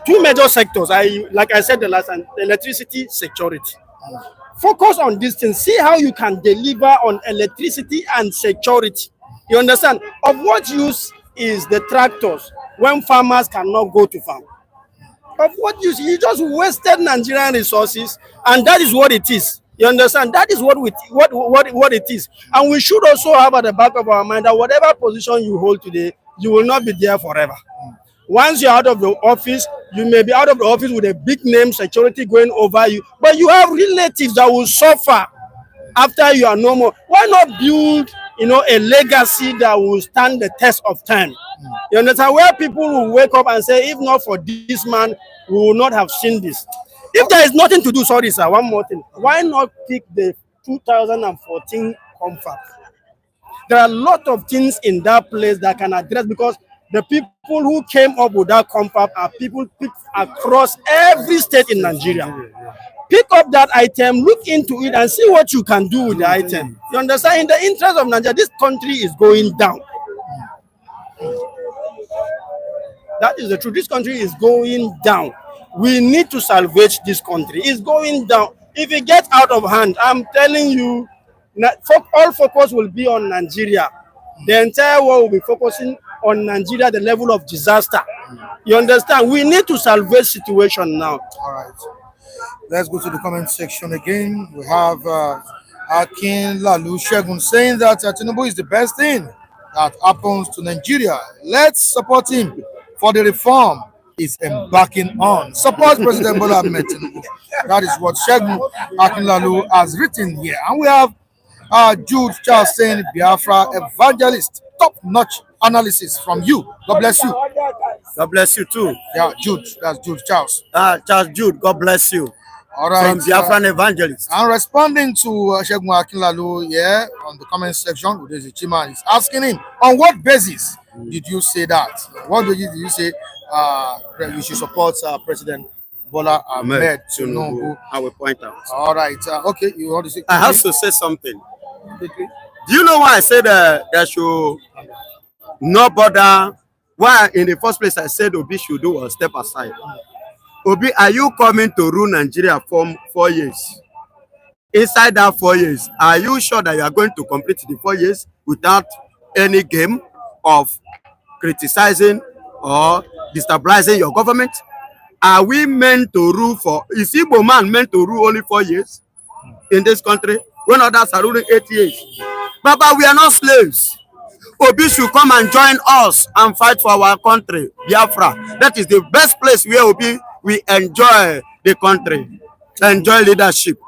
two major sectors. Like I said the last time, electricity, security. Focus on these things. See how you can deliver on electricity and security. You understand? Of what use is the tractors when farmers cannot go to farm? Of what use? You just wasted Nigerian resources, and that is what it is. You understand? That is what it is. And we should also have at the back of our mind that whatever position you hold today, you will not be there forever. Once you're out of the office, you may be out of the office with a big name, security going over you, but you have relatives that will suffer after you are no more. Why not build, a legacy that will stand the test of time? You understand? Where people will wake up and say, if not for this man, we will not have seen this. If there is nothing to do, sorry sir, one more thing. Why not pick the 2014 confab? There are a lot of things in that place that can address, because the people who came up with that confab are people picked across every state in Nigeria. Pick up that item, look into it, and see what you can do with the item. You understand? In the interest of Nigeria, this country is going down. That is the truth. This country is going down. We need to salvage this country. It's going down. If it gets out of hand, I'm telling you, all focus will be on Nigeria. The entire world will be focusing on Nigeria, the level of disaster. You understand? We need to salvage situation now. All right. Let's go to the comment section again. We have Akin Lalu Shegun saying that Tinubu is the best thing that happens to Nigeria. Let's support him for the reform is embarking on. Support President Bola Ahmed Tinubu. That is what Shegun Akin Lalu has written here. And we have Jude Charles saying Biafra evangelist, top-notch analysis from you. God bless you. God bless you too. Yeah, Jude. That's Jude Charles. Charles Jude, God bless you. All right. From Biafran evangelist. I'm responding to Shegun Akin Lalu here on the comment section. Chima is asking him, on what basis did you say that? What basis did you say we should support President Bola Ahmed Tinubu? I will point out. All right. Okay. You want to say? I have to say something. Do you know why I said there should not bother? Why in the first place I said Obi should do a step aside? Obi, are you coming to rule Nigeria for 4 years? Inside that 4 years, are you sure that you are going to complete the 4 years without any game of criticizing or destabilizing your government? Are we meant to rule is Igbo man meant to rule only 4 years in this country when others are ruling 8 years? But we are not slaves. Obi should come and join us and fight for our country, Biafra. That is the best place where Obi we enjoy the country, enjoy leadership.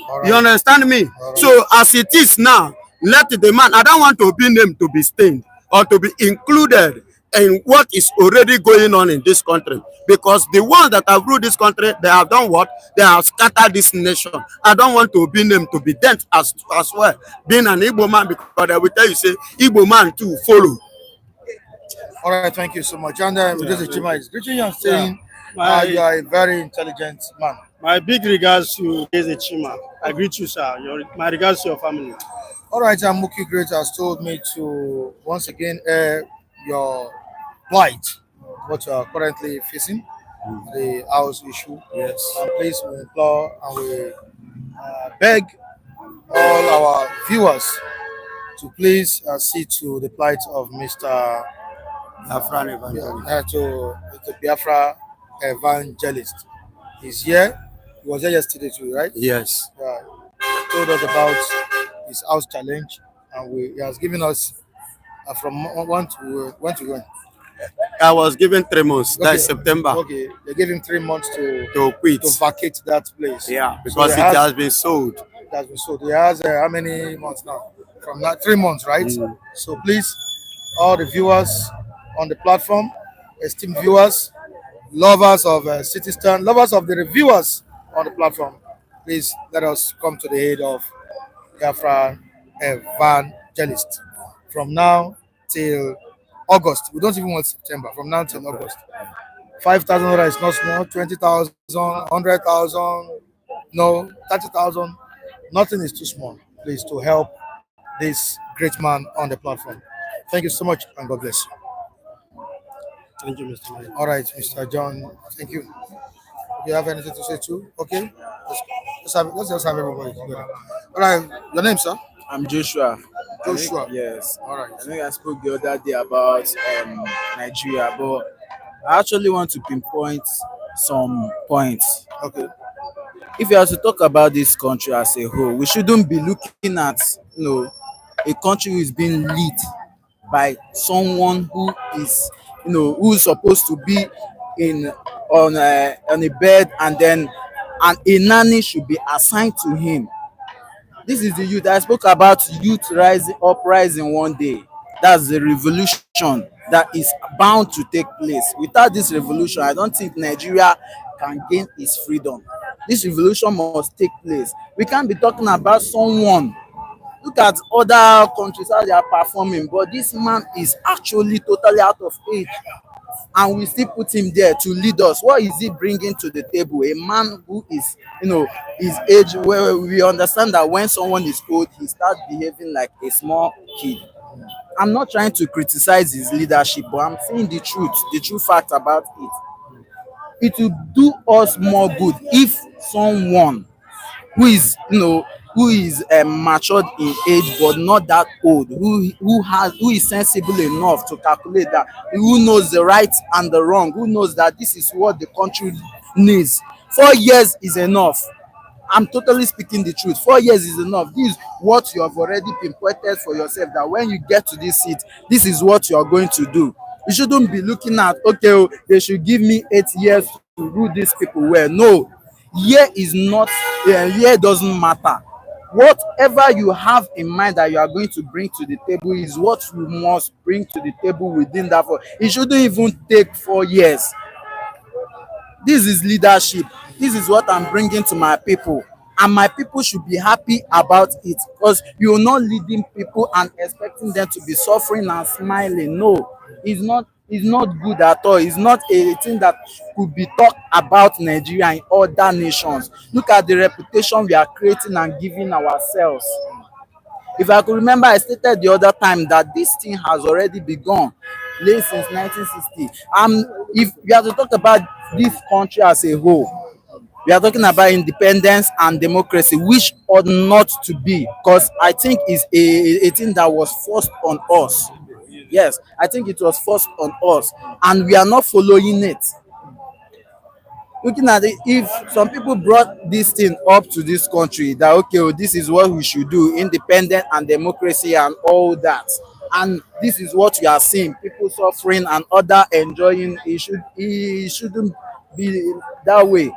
Right. You understand me? Right. So as it is now, let the man, I don't want Obi name to be stained or to be included in what is already going on in this country. Because the ones that have ruled this country, they have done what? They have scattered this nation. I don't want Obi name to be dent as well. Being an Igbo man, because I will tell you, say, Igbo man too, follow. All right, thank you so much. And Chima is greeting you and saying, you are a very intelligent man. My big regards to Chima. I greet you, sir. My regards to your family. All right, Muki Great has told me to once again air your plight, what you are currently facing, the house issue. Yes. And please, we implore and we beg all our viewers to please see to the plight of Mr. Afran Evangelist. To Biafra evangelist. He's here. He was here yesterday too, right? Yes. He told us about his house challenge, and he has given us from one to when. I was given 3 months. Okay. That's September. Okay, they gave him 3 months To quit. to vacate that place. Yeah, So because he it has been sold. it has been sold. He has how many months now? From now 3 months, right? So please, all the viewers on the platform, esteemed viewers, lovers of Citizen, lovers of the reviewers on the platform, please let us come to the aid of Biafra evangelist. From now till August, we don't even want September. From now till August, 5,000 naira is not small. 20,000, 100,000, no, 30,000. Nothing is too small. Please to help this great man on the platform. Thank you so much, and God bless you. Thank you, Mr. Mike. All right, Mr. John. Thank you. Do you have anything to say too? Okay. Let's just have everybody together. All right. Your name, sir? I'm Joshua. Joshua. Yes. All right. I think I spoke the other day about Nigeria, but I actually want to pinpoint some points. Okay. If you have to talk about this country as a whole, we shouldn't be looking at a country who is being led by someone who is who is supposed to be on a bed, and then a nanny should be assigned to him. This is the youth. I spoke about youth rising one day. That's the revolution that is bound to take place. Without this revolution, I don't think Nigeria can gain its freedom. This revolution must take place. We can't be talking about someone. Look at other countries, how they are performing, but this man is actually totally out of age, and we still put him there to lead us. What is he bringing to the table? A man who is, his age, where we understand that when someone is old, he starts behaving like a small kid. I'm not trying to criticize his leadership, but I'm saying the true fact about it. It will do us more good if someone who is, matured in age but not that old, who is sensible enough to calculate that, who knows the right and the wrong, who knows that this is what the country needs. 4 years is enough. I'm totally speaking the truth. 4 years is enough. This is what you have already pinpointed for yourself, that when you get to this seat, this is what you are going to do. You shouldn't be looking at, okay, they should give me 8 years to rule these people well. No, year doesn't matter. Whatever you have in mind that you are going to bring to the table is what you must bring to the table within that. It shouldn't even take 4 years. This is leadership. This is what I'm bringing to my people, and my people should be happy about it, because you're not leading people and expecting them to be suffering and smiling. No, it's not good at all. It's not a thing that could be talked about Nigeria and other nations. Look at the reputation we are creating and giving ourselves. If I could remember, I stated the other time that this thing has already begun late since 1960. If we have to talk about this country as a whole, we are talking about independence and democracy, which ought not to be, because I think it's a thing that was forced on us. Yes, I think it was forced on us, and we are not following it. Looking at it, if some people brought this thing up to this country, that okay, this is what we should do, independence and democracy and all that, and this is what we are seeing, people suffering and other enjoying, it shouldn't be that way.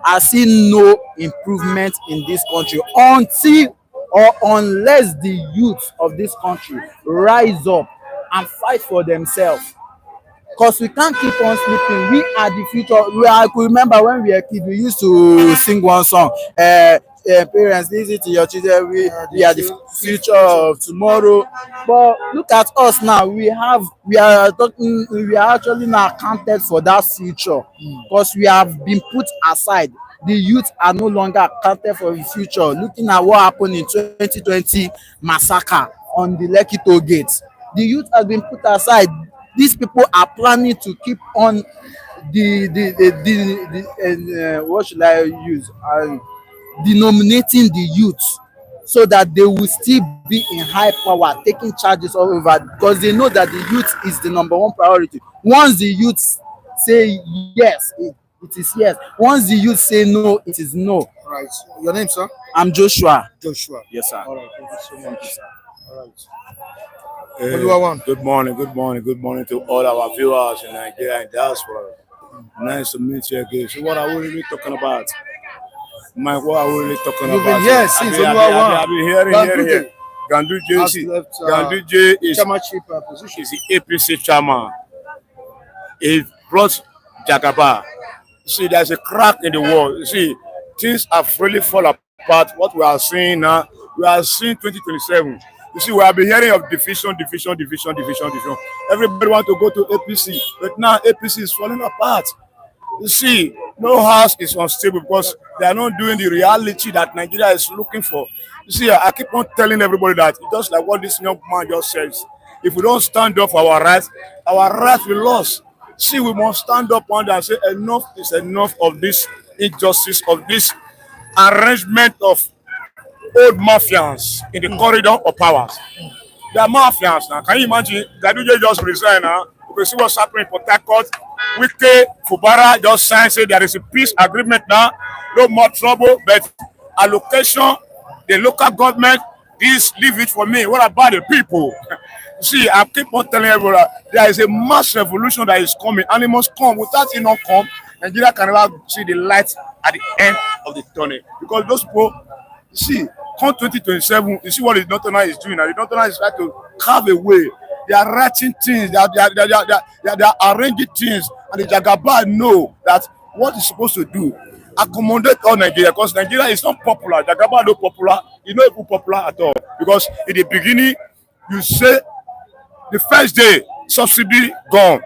I see no improvement in this country until or unless the youth of this country rise up and fight for themselves. Because we can't keep on sleeping. We are the future. I could remember when we were kids, we used to sing one song. Parents, listen to your children. We are the future of tomorrow. But look at us now. We are actually now accounted for that future, because we have been put aside. The youth are no longer accounted for the future. Looking at what happened in 2020 massacre on the Lekki toll gate, the youth has been put aside. These people are planning to keep on what should I use? Denominating the youth so that they will still be in high power, taking charges all over, because they know that the youth is the number one priority. Once the youth say yes, it is yes. Once the youth say no, it is no. All right. Your name, sir? I'm Joshua. Joshua. Yes, sir. All right. Thank you so much. All right. Oluwawan. Good morning to all our viewers in Nigeria and diaspora. Nice to meet you again. So what are we really talking about? Mike, what are we really talking You've about? been here since Oluwawan. I've been hearing. Ganduje is chairmanship position. the APC chairman. He brought Jagaba. See, there's a crack in the wall. You see, things have really fallen apart. What we are seeing now, we are seeing 2027. You see, we have been hearing of division. Everybody want to go to APC, but now APC is falling apart. You see, no house is unstable because they are not doing the reality that Nigeria is looking for. You see, I keep on telling everybody that, just like what this young man just says, if we don't stand up for our rights will lose. See, we must stand up and say enough is enough of this injustice, of this arrangement of old mafians in the corridor of powers. They are mafians now. Can you imagine? Ganduje just resigned now. You can see what's happening in Port Harcourt. Wike Fubara just signed, say there is a peace agreement now. No more trouble, but allocation, the local government, this leave it for me. What about the people? See, I keep on telling everyone there is a mass revolution that is coming, and it must come. Without it not come, Nigeria can never see the light at the end of the tunnel. Because those people, see, come 2027, you see what the Northerner is doing. And the Northerner is trying to carve away. They are writing things, they are arranging things, and the Jagaba know that what he's supposed to do, accommodate all Nigeria, because Nigeria is not popular. Jagaba not popular, he's not even popular at all. Because in the beginning, you say the first day, subsidy gone.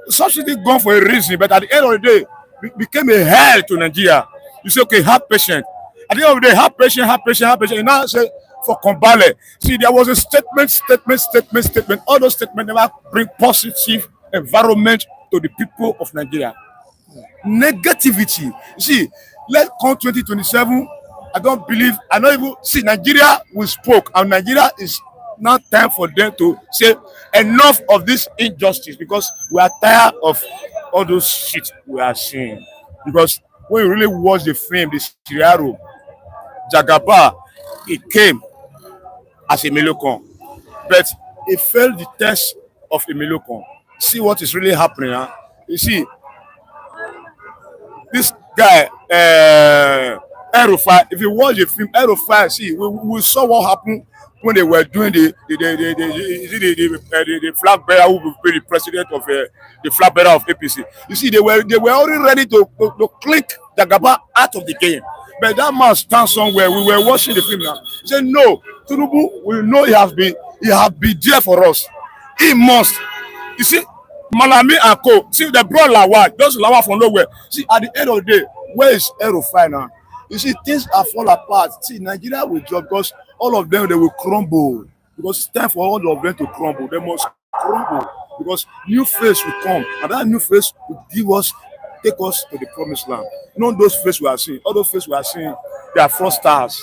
Subsidy gone for a reason, but at the end of the day, it became a hell to Nigeria. You say, okay, have patience. At the end of the day, have patience. You now say, for Kombale. See, there was a statement. All those statements never bring positive environment to the people of Nigeria. Negativity. You see, let's come 2027. I don't even see Nigeria, we spoke, and Nigeria is now time for them to say enough of this injustice, because we are tired of all those shit we are seeing. Because when you really watch the film, the Siriaro, Jagaba, it came as a Melokon, but it failed the test of a Melokon. See what is really happening. Huh? You see, this guy, Erufai, if you watch the film, Erufai, see, we saw what happened when they were doing the flag bearer who will be the president of the flag bearer of APC. You see, they were already ready to click Jagaba out of the game. But that man stands somewhere. We were watching the film now. He said, no, Tinubu, we know he has been there for us. He must. You see, Malami and Co. See, they brought Lawal, just Lawal from nowhere. See, at the end of the day, where is Erufai now? You see, things are fall apart. See, Nigeria will drop because all of them, they will crumble. Because it's time for all of them to crumble. They must crumble. Because new face will come. And that new face will take us to the promised land. Not those faces we are seeing. All those faces we are seeing, they are fraudsters.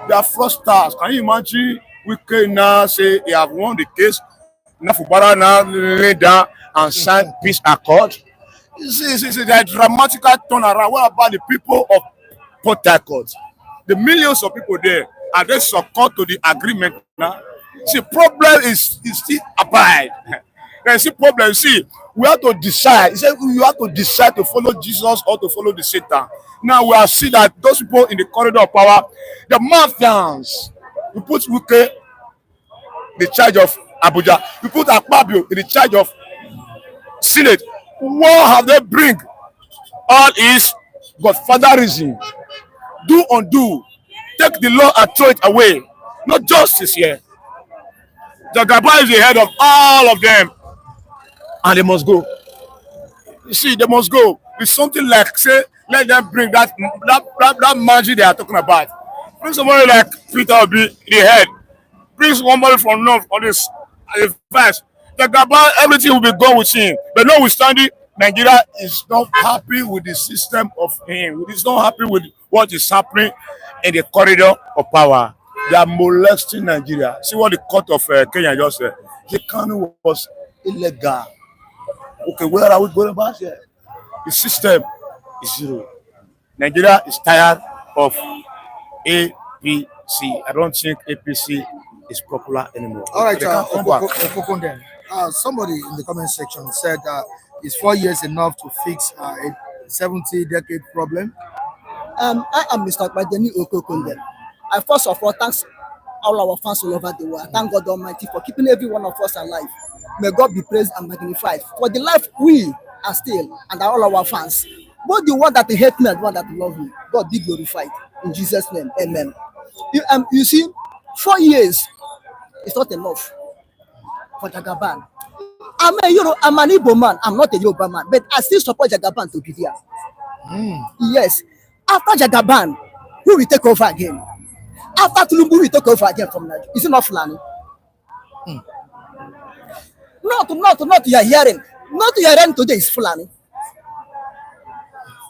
They are fraudsters. Can you imagine? We can now say they have won the case. Now Fubara now lay down and sign peace accord. You see, the dramatic turnaround. What about the people of Port Harcourt? The millions of people there, are they succumb to the agreement now? See, problem is still abide. There's a problem. See, we have to decide. He said you have to decide to follow Jesus or to follow the Satan. Now we are seeing that those people in the corridor of power, the mafians, you put Wike in the charge of Abuja, you put Akpabio in the charge of Senate. What have they bring? All is godfatherism. Do undo. Take the law and throw it away. No justice here. Jagaba is the head of all of them. And they must go. You see, they must go. It's something like, say, let them bring that magic they are talking about. Bring somebody like Peter Obi, the head. Bring somebody from North on this advice. Jagaba, everything will be gone with him. But notwithstanding, Nigeria is not happy with the system of him. It is not happy with what is happening in the corridor of power. They are molesting Nigeria. See what the court of Kenya just said. The Kanu was illegal. Okay, where are we going about here? The system is zero. Nigeria is tired of APC. I don't think APC is popular anymore. All right, They can't come back. Opokunde, somebody in the comment section said is 4 years enough to fix a 70-decade problem? I am Mr. Badeni Okokunde. I first of all thanks all our fans all over the world. Thank God Almighty for keeping every one of us alive. May God be praised and magnified for the life we are still and all our fans. Both the one that hate me and the one that love me. God be glorified. In Jesus' name, amen. You see, 4 years is not enough for Jagaban. I'm an Igbo man. I'm not a Yoruba man, but I still support Jagaban to be there. Yes. After Jagaban, who will take over again? After Tinubu, will take over again from Nigeria. Is it not Fulani? Not you are hearing. Not you are hearing today is Fulani.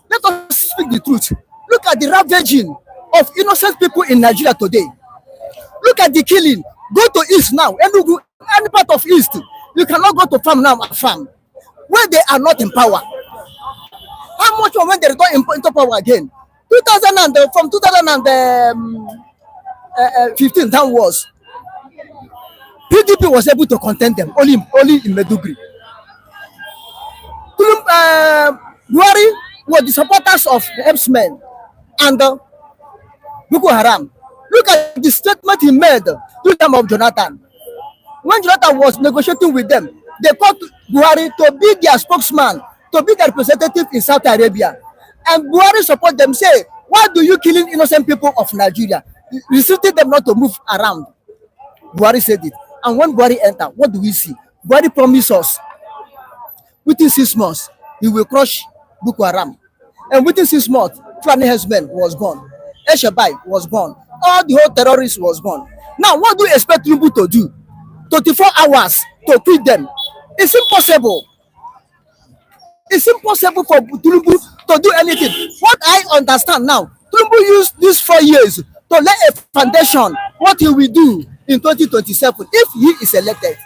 Let us speak the truth. Look at the ravaging of innocent people in Nigeria today. Look at the killing. Go to East now. Any part of East. You cannot go to farm now. Farm where they are not in power. How much when they return into power again? 2015 downwards. PDP was able to contain them only in Medugri. Buhari were the supporters of Herdsmen and Boko Haram. Look at the statement he made to them of Jonathan. When Jonathan was negotiating with them, they called Buhari to be their spokesman, to be their representative in Saudi Arabia. And Buhari support them, say, why do you killing innocent people of Nigeria? Restricting them not to move around. Buhari said it. And when Buhari entered, what do we see? Buhari promised us, within 6 months, he will crush Boko Haram. And within 6 months, Fulani Herdsmen was gone. Eshabai was gone. All the whole terrorists was gone. Now, what do you expect Tinubu to do? 24 hours to quit them. It's impossible. It's impossible for Tinubu to do anything. What I understand now, Tinubu used these 4 years to lay a foundation what he will do in 2027 if he is elected.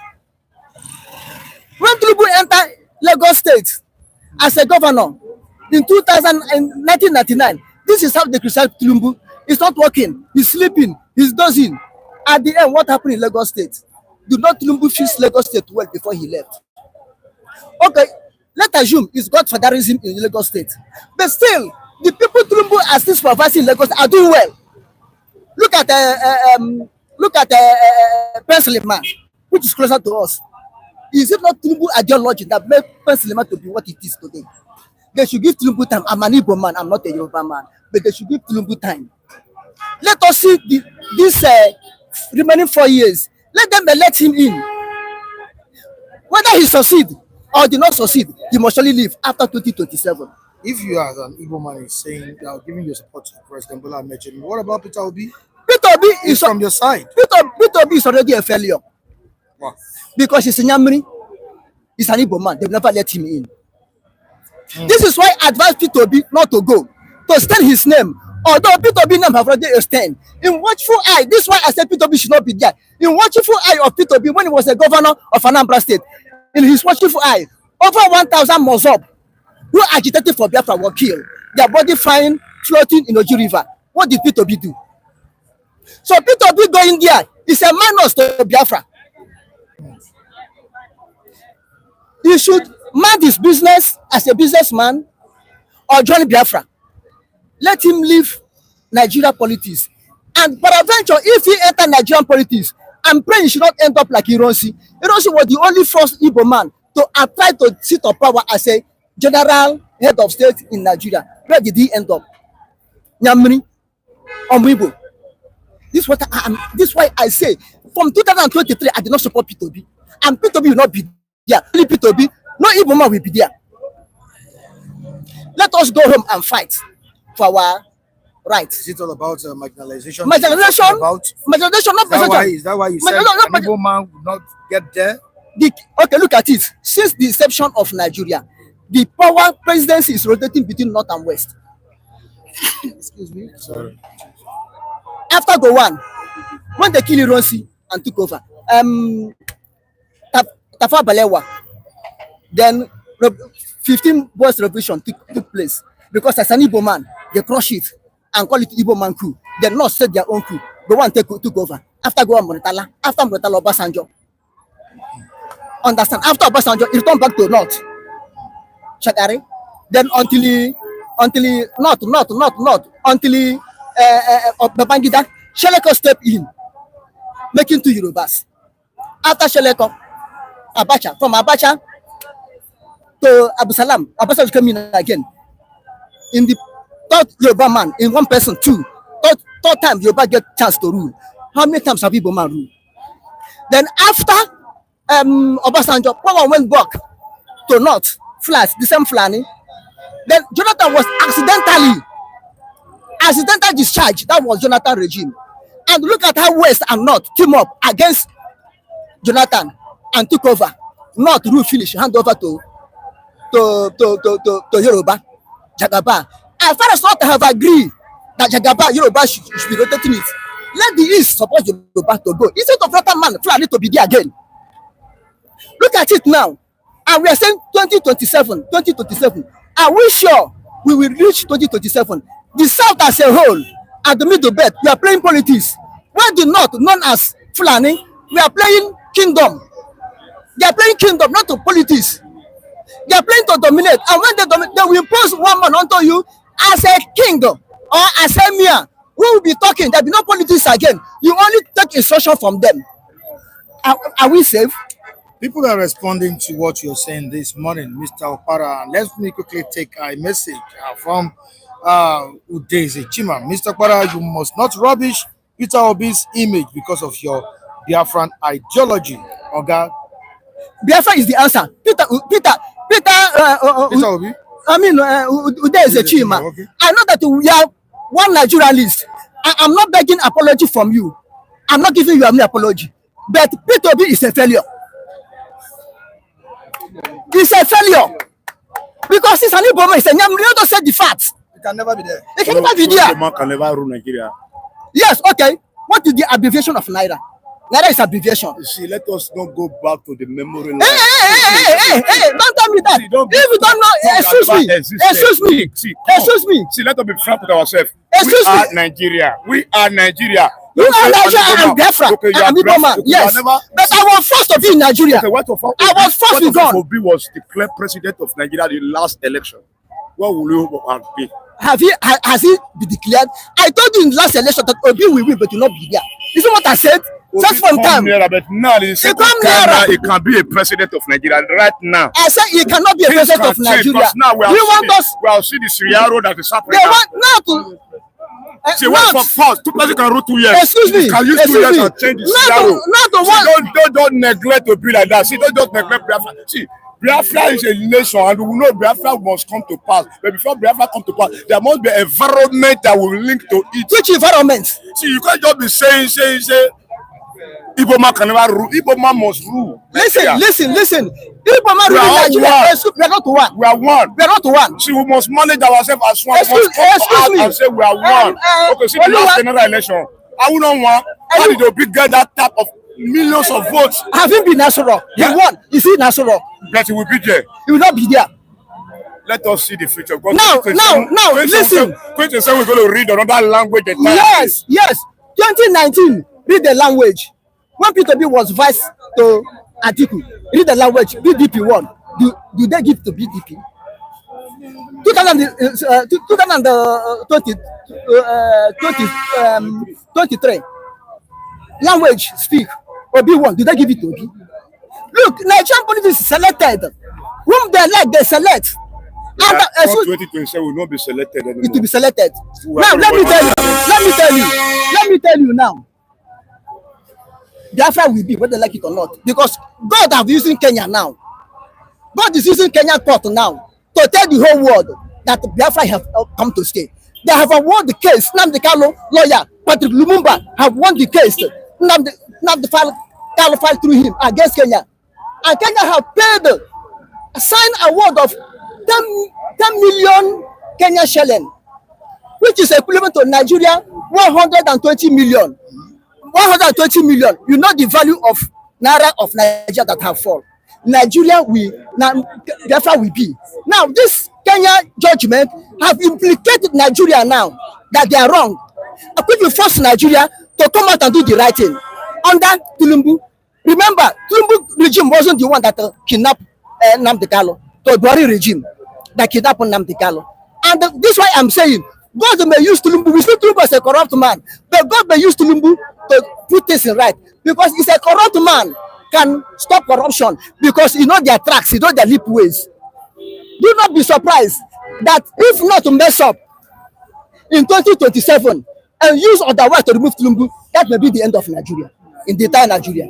When Tinubu entered Lagos State as a governor in 1999, this is how they criticize Tinubu. He's not working, he's sleeping, he's dozing. At the end, what happened in Lagos State? Do not Tinubu fix Lagos State well before he left? Okay, let's assume it's godfatherism in Lagos State. But still, the people Tinubu are still supervising Lagos are doing well. Look at Pennsylvania, which is closer to us. Is it not Tinubu ideology that made Pennsylvania to be what it is today? They should give Tinubu time. I'm an Igbo man, I'm not a Yoruba man, but they should give Tinubu time. Let us see this remaining 4 years. Let them elect him in. Whether he succeed or did not succeed, he must surely leave after 2027. If you as an Igbo man is saying you are giving your support to President Bola Ahmed Tinubu, what about Peter Obi? Peter Obi is from your side. Peter Obi is already a failure. Wow. Because he's a Nyamri, he's an Igbo man. They've never let him in. This is why I advise Peter Obi not to go, to stand his name. Although Peter Obi name have already stand. In watchful eye, this is why I said Peter Obi should not be there. In watchful eye of Peter Obi when he was a governor of Anambra State, in his watchful eye, over 1,000 Mozob who agitated for Biafra were killed. Their body found floating in Oji River. What did Peter Obi do? So Peter Obi going there is a minus to Biafra. He should mind his business as a businessman or join Biafra. Let him leave Nigeria politics. And peradventure, if he enter Nigerian politics, I'm praying he should not end up like Ironsi. Ironsi was the only first Igbo man to try to sit on power as a general head of state in Nigeria. Where did he end up? Nyamri, Omibo. This is why I say, from 2023, I did not support Peter Obi. And Peter Obi will not be there. Only Peter Obi, no Igbo man will be there. Let us go home and fight for our rights. Is it all about marginalization? Marginalization? Marginalization, not president. Is that why you said an Igbo man would not get there? Okay, look at it. Since the inception of Nigeria, the power presidency is rotating between north and west. Excuse me. Sorry. After Gowon, when they killed Ronsi and took over, Tafa Balewa, then 15 boys revolution took place because as an Igbo man, they crush it and call it Igbo man coup. They not set their own coup. The one took over. After Goa Moritala, after Moritala Obasanjo. Understand? After Obasanjo, he returned back to North. Shagari. Then until Babangida, Sheleko stepped in, making 2 Yorubas. After Sheleko, Abacha, from Abacha to Abu Salam, Abacha came in again. In the third Yoruba man, in one person, two. Third time Yoruba get chance to rule. How many times have Igbo man rule? Then after Obasanjo, power went back to North, flats, the same Fulani. Then Jonathan was accidentally discharged. That was Jonathan regime. And look at how West and North team up against Jonathan and took over. North rule finish, hand over to Yoruba, Jagaba. As far as North have agreed that Jagaba, Yoruba should be rotating it, let the East support Yoruba to go. Instead of Northern man, Fulani to be there again. Look at it now. And we are saying 2027. Are we sure we will reach 2027? The South as a whole, at the middle belt, we are playing politics. Where the North, known as Fulani, we are playing kingdom. They are playing kingdom, not to politics. They are playing to dominate. And when they dominate, they will impose one man onto you as a kingdom or as a mayor. Who will be talking? There will be no politics again. You only take instruction from them. Are we safe? People are responding to what you're saying this morning, Mr. Opara. Let me quickly take a message from Udeze Chima. Mr. Opara, you must not rubbish Peter Obi's image because of your Biafran ideology. Okay? Biafra is the answer. Peter Obi? I mean, Udeze Chima. Okay. I know that we are one Nigerianist. I'm not begging apology from you. I'm not giving you any apology. But Peter Obi is a failure. It's a failure because it's an Igbo man. It's a Nyam. You don't say the facts. It can never be there. It can never be there. Man can never rule Nigeria. Yes, okay. What is the abbreviation of Naira? Naira is abbreviation. See, let us not go back to the memory. Hey! Don't tell me that. See, if you don't know, excuse me. See, let us be frank with ourselves. Excuse me. Nigeria. We are Nigeria. You are Nigeria and Biafra. I'm Igbo man. Yes. But I was forced to be in Nigeria. I was forced to go. Obi was declared president of Nigeria in the last election. What will you have been? Has he been declared? I told you in the last election that Obi will win, but will not be there. Is that what I said? Just from time. But now he can be a president of Nigeria right now. I said he cannot be a president of Nigeria. Now we have seen the scenario that is happening. They want now to. See, what for first? 2 presidents can rule 2 years. Excuse me. Can use 2 years and change the scenario. Don't neglect to be like that. See, don't neglect Biafra. See, Biafra is a nation, and we know Biafra must come to pass. But before Biafra come to pass, there must be an environment that will link to it. Which environment? See, you can't just be saying. Igbo man can never rule. Igbo man must rule. Listen. Igbo man rule Nigeria. We are not one. We are one. We are not one. See, we must manage ourselves as one. Excuse me. And say we are one. Okay, see the last general election. I will not want. How did Obi get that type of millions of votes? Have him been Nasoro? He won. Is he Nasoro? But he will be there. He will not be there. Let us see the future. Now, listen. 2027 we're going to read another language. Yes. 2019, read the language. When Peter B was vice to Atiku, read the language. BDP won. Do they give to BDP? 2023 language speak. Obi won. Did they give it to Obi? Look, Nigerian politics is selected. Whom they like, they select. And 2027 will not be selected anymore. It will be selected. Now let me tell you now. Biafra will be whether they like it or not, because God have using Kenya now. God is using Kenya court now to tell the whole world that Biafra have come to stay. They have won the case. Nnamdi Kanu lawyer Patrick Lumumba have won the case. Nnamdi Kanu filed through him against Kenya, and Kenya have paid a signed award of 10 million Kenya shilling, which is equivalent to Nigeria 120 million. 120 million. You know the value of naira of Nigeria that have fallen. Nigeria will now therefore will be. Now this Kenya judgment have implicated Nigeria now that they are wrong. Could you force Nigeria to come out and do the right thing under Tinubu? Remember, Tinubu regime wasn't the one that kidnapped Nnamdi Kanu. The Buhari regime that kidnapped Nnamdi Kanu. And this is why I'm saying God may use Tinubu. We see Tinubu as a corrupt man, but God may use Tinubu to put things in right, because he's a corrupt man can stop corruption because you know their tracks, you know their lip ways. Do not be surprised that if not to mess up in 2027 and use otherwise to remove Tinubu, that may be the end of Nigeria, in the entire Nigeria.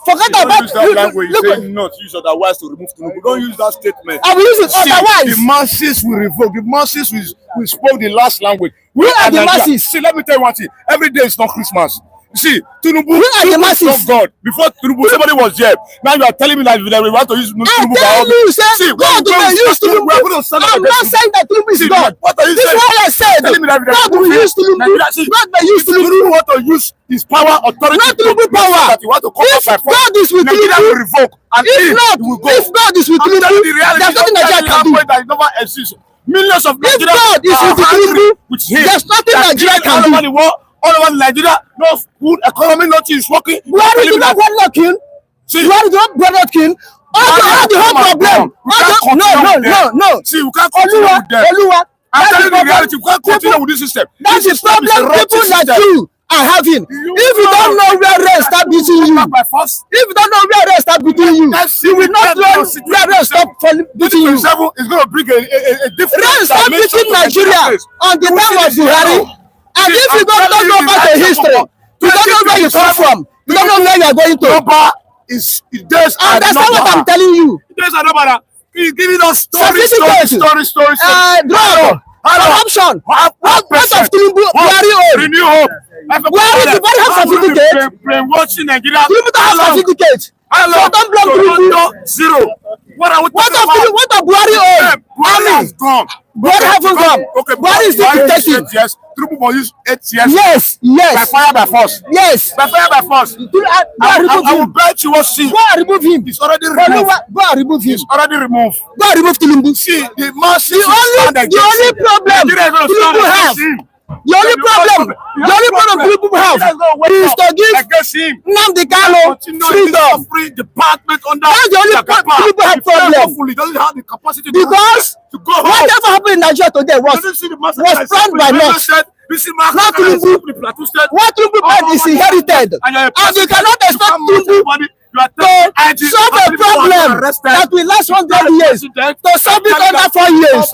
Forget about use that language. You say not use otherwise to remove Tinubu. Don't use that statement. I will use it otherwise. The masses will revoke. The masses will spoke the last language. We are the masses. See, let me tell you one thing. Every day is not Christmas. You see, Tinubu are the masses. Of God. Before Tinubu, somebody was here. Now you are telling me that we want to use Tinubu. I tell you, say God will use Tinubu. I'm not saying that Tinubu is God. What are you this saying? This is what I said. God will use Tinubu. God may use Tinubu. Tinubu want to use his power, authority. Not Tinubu power. That you want to come if up by God is with Nigeria Tinubu, will revoke. And if not, if God is with Tinubu, there's nothing Nigeria can do. That never exists. Millions of if God is with Tinubu, there's nothing Nigeria can do. All over Nigeria, no food, economy, nothing is working. Where is the not king? Where is the not king? All the whole problem. No. See, we can't continue with them. I'm telling you the reality. We can't continue with this system. That's the problem people like you are having. If you don't know where race start beating you, if you don't know where race start beating you, you will not know where race stop beating you. It's going to bring a different race start beating Nigeria on the time of Buhari. And if you don't know about the history, you don't know where you come from, you don't know where you are going to. Understand what I'm telling you. He's giving us story. Drug, corruption. What of Tinubu? Buhari old. Renew hope. Buhari have certificate. Brainwashing Nigeria. Tinubu don't have certificate. So don't block Tinubu. Zero. What of Buhari old? Buhari has gone. Buhari haven't come. Okay, Buhari is still protecting. Yes. Tinubu must use 8 Yes. years. By fire, by force. Yes. By fire, by force. I will bet you will see. Go and remove him. He's already removed. Go and remove him. He's already removed. Go and remove Tinubu. See, the masses the only problem Tinubu have. The only problem Tinubu have is to give Nnamdi Kanu freedom. Department under that's the only Tinubu have problem. He doesn't have the capacity because to go whatever happened in Nigeria today was planned by North. Not Tinubu. What Tinubu planned is inherited, and you cannot expect Tinubu to solve a problem that will last 100 years. To solve it under 4 years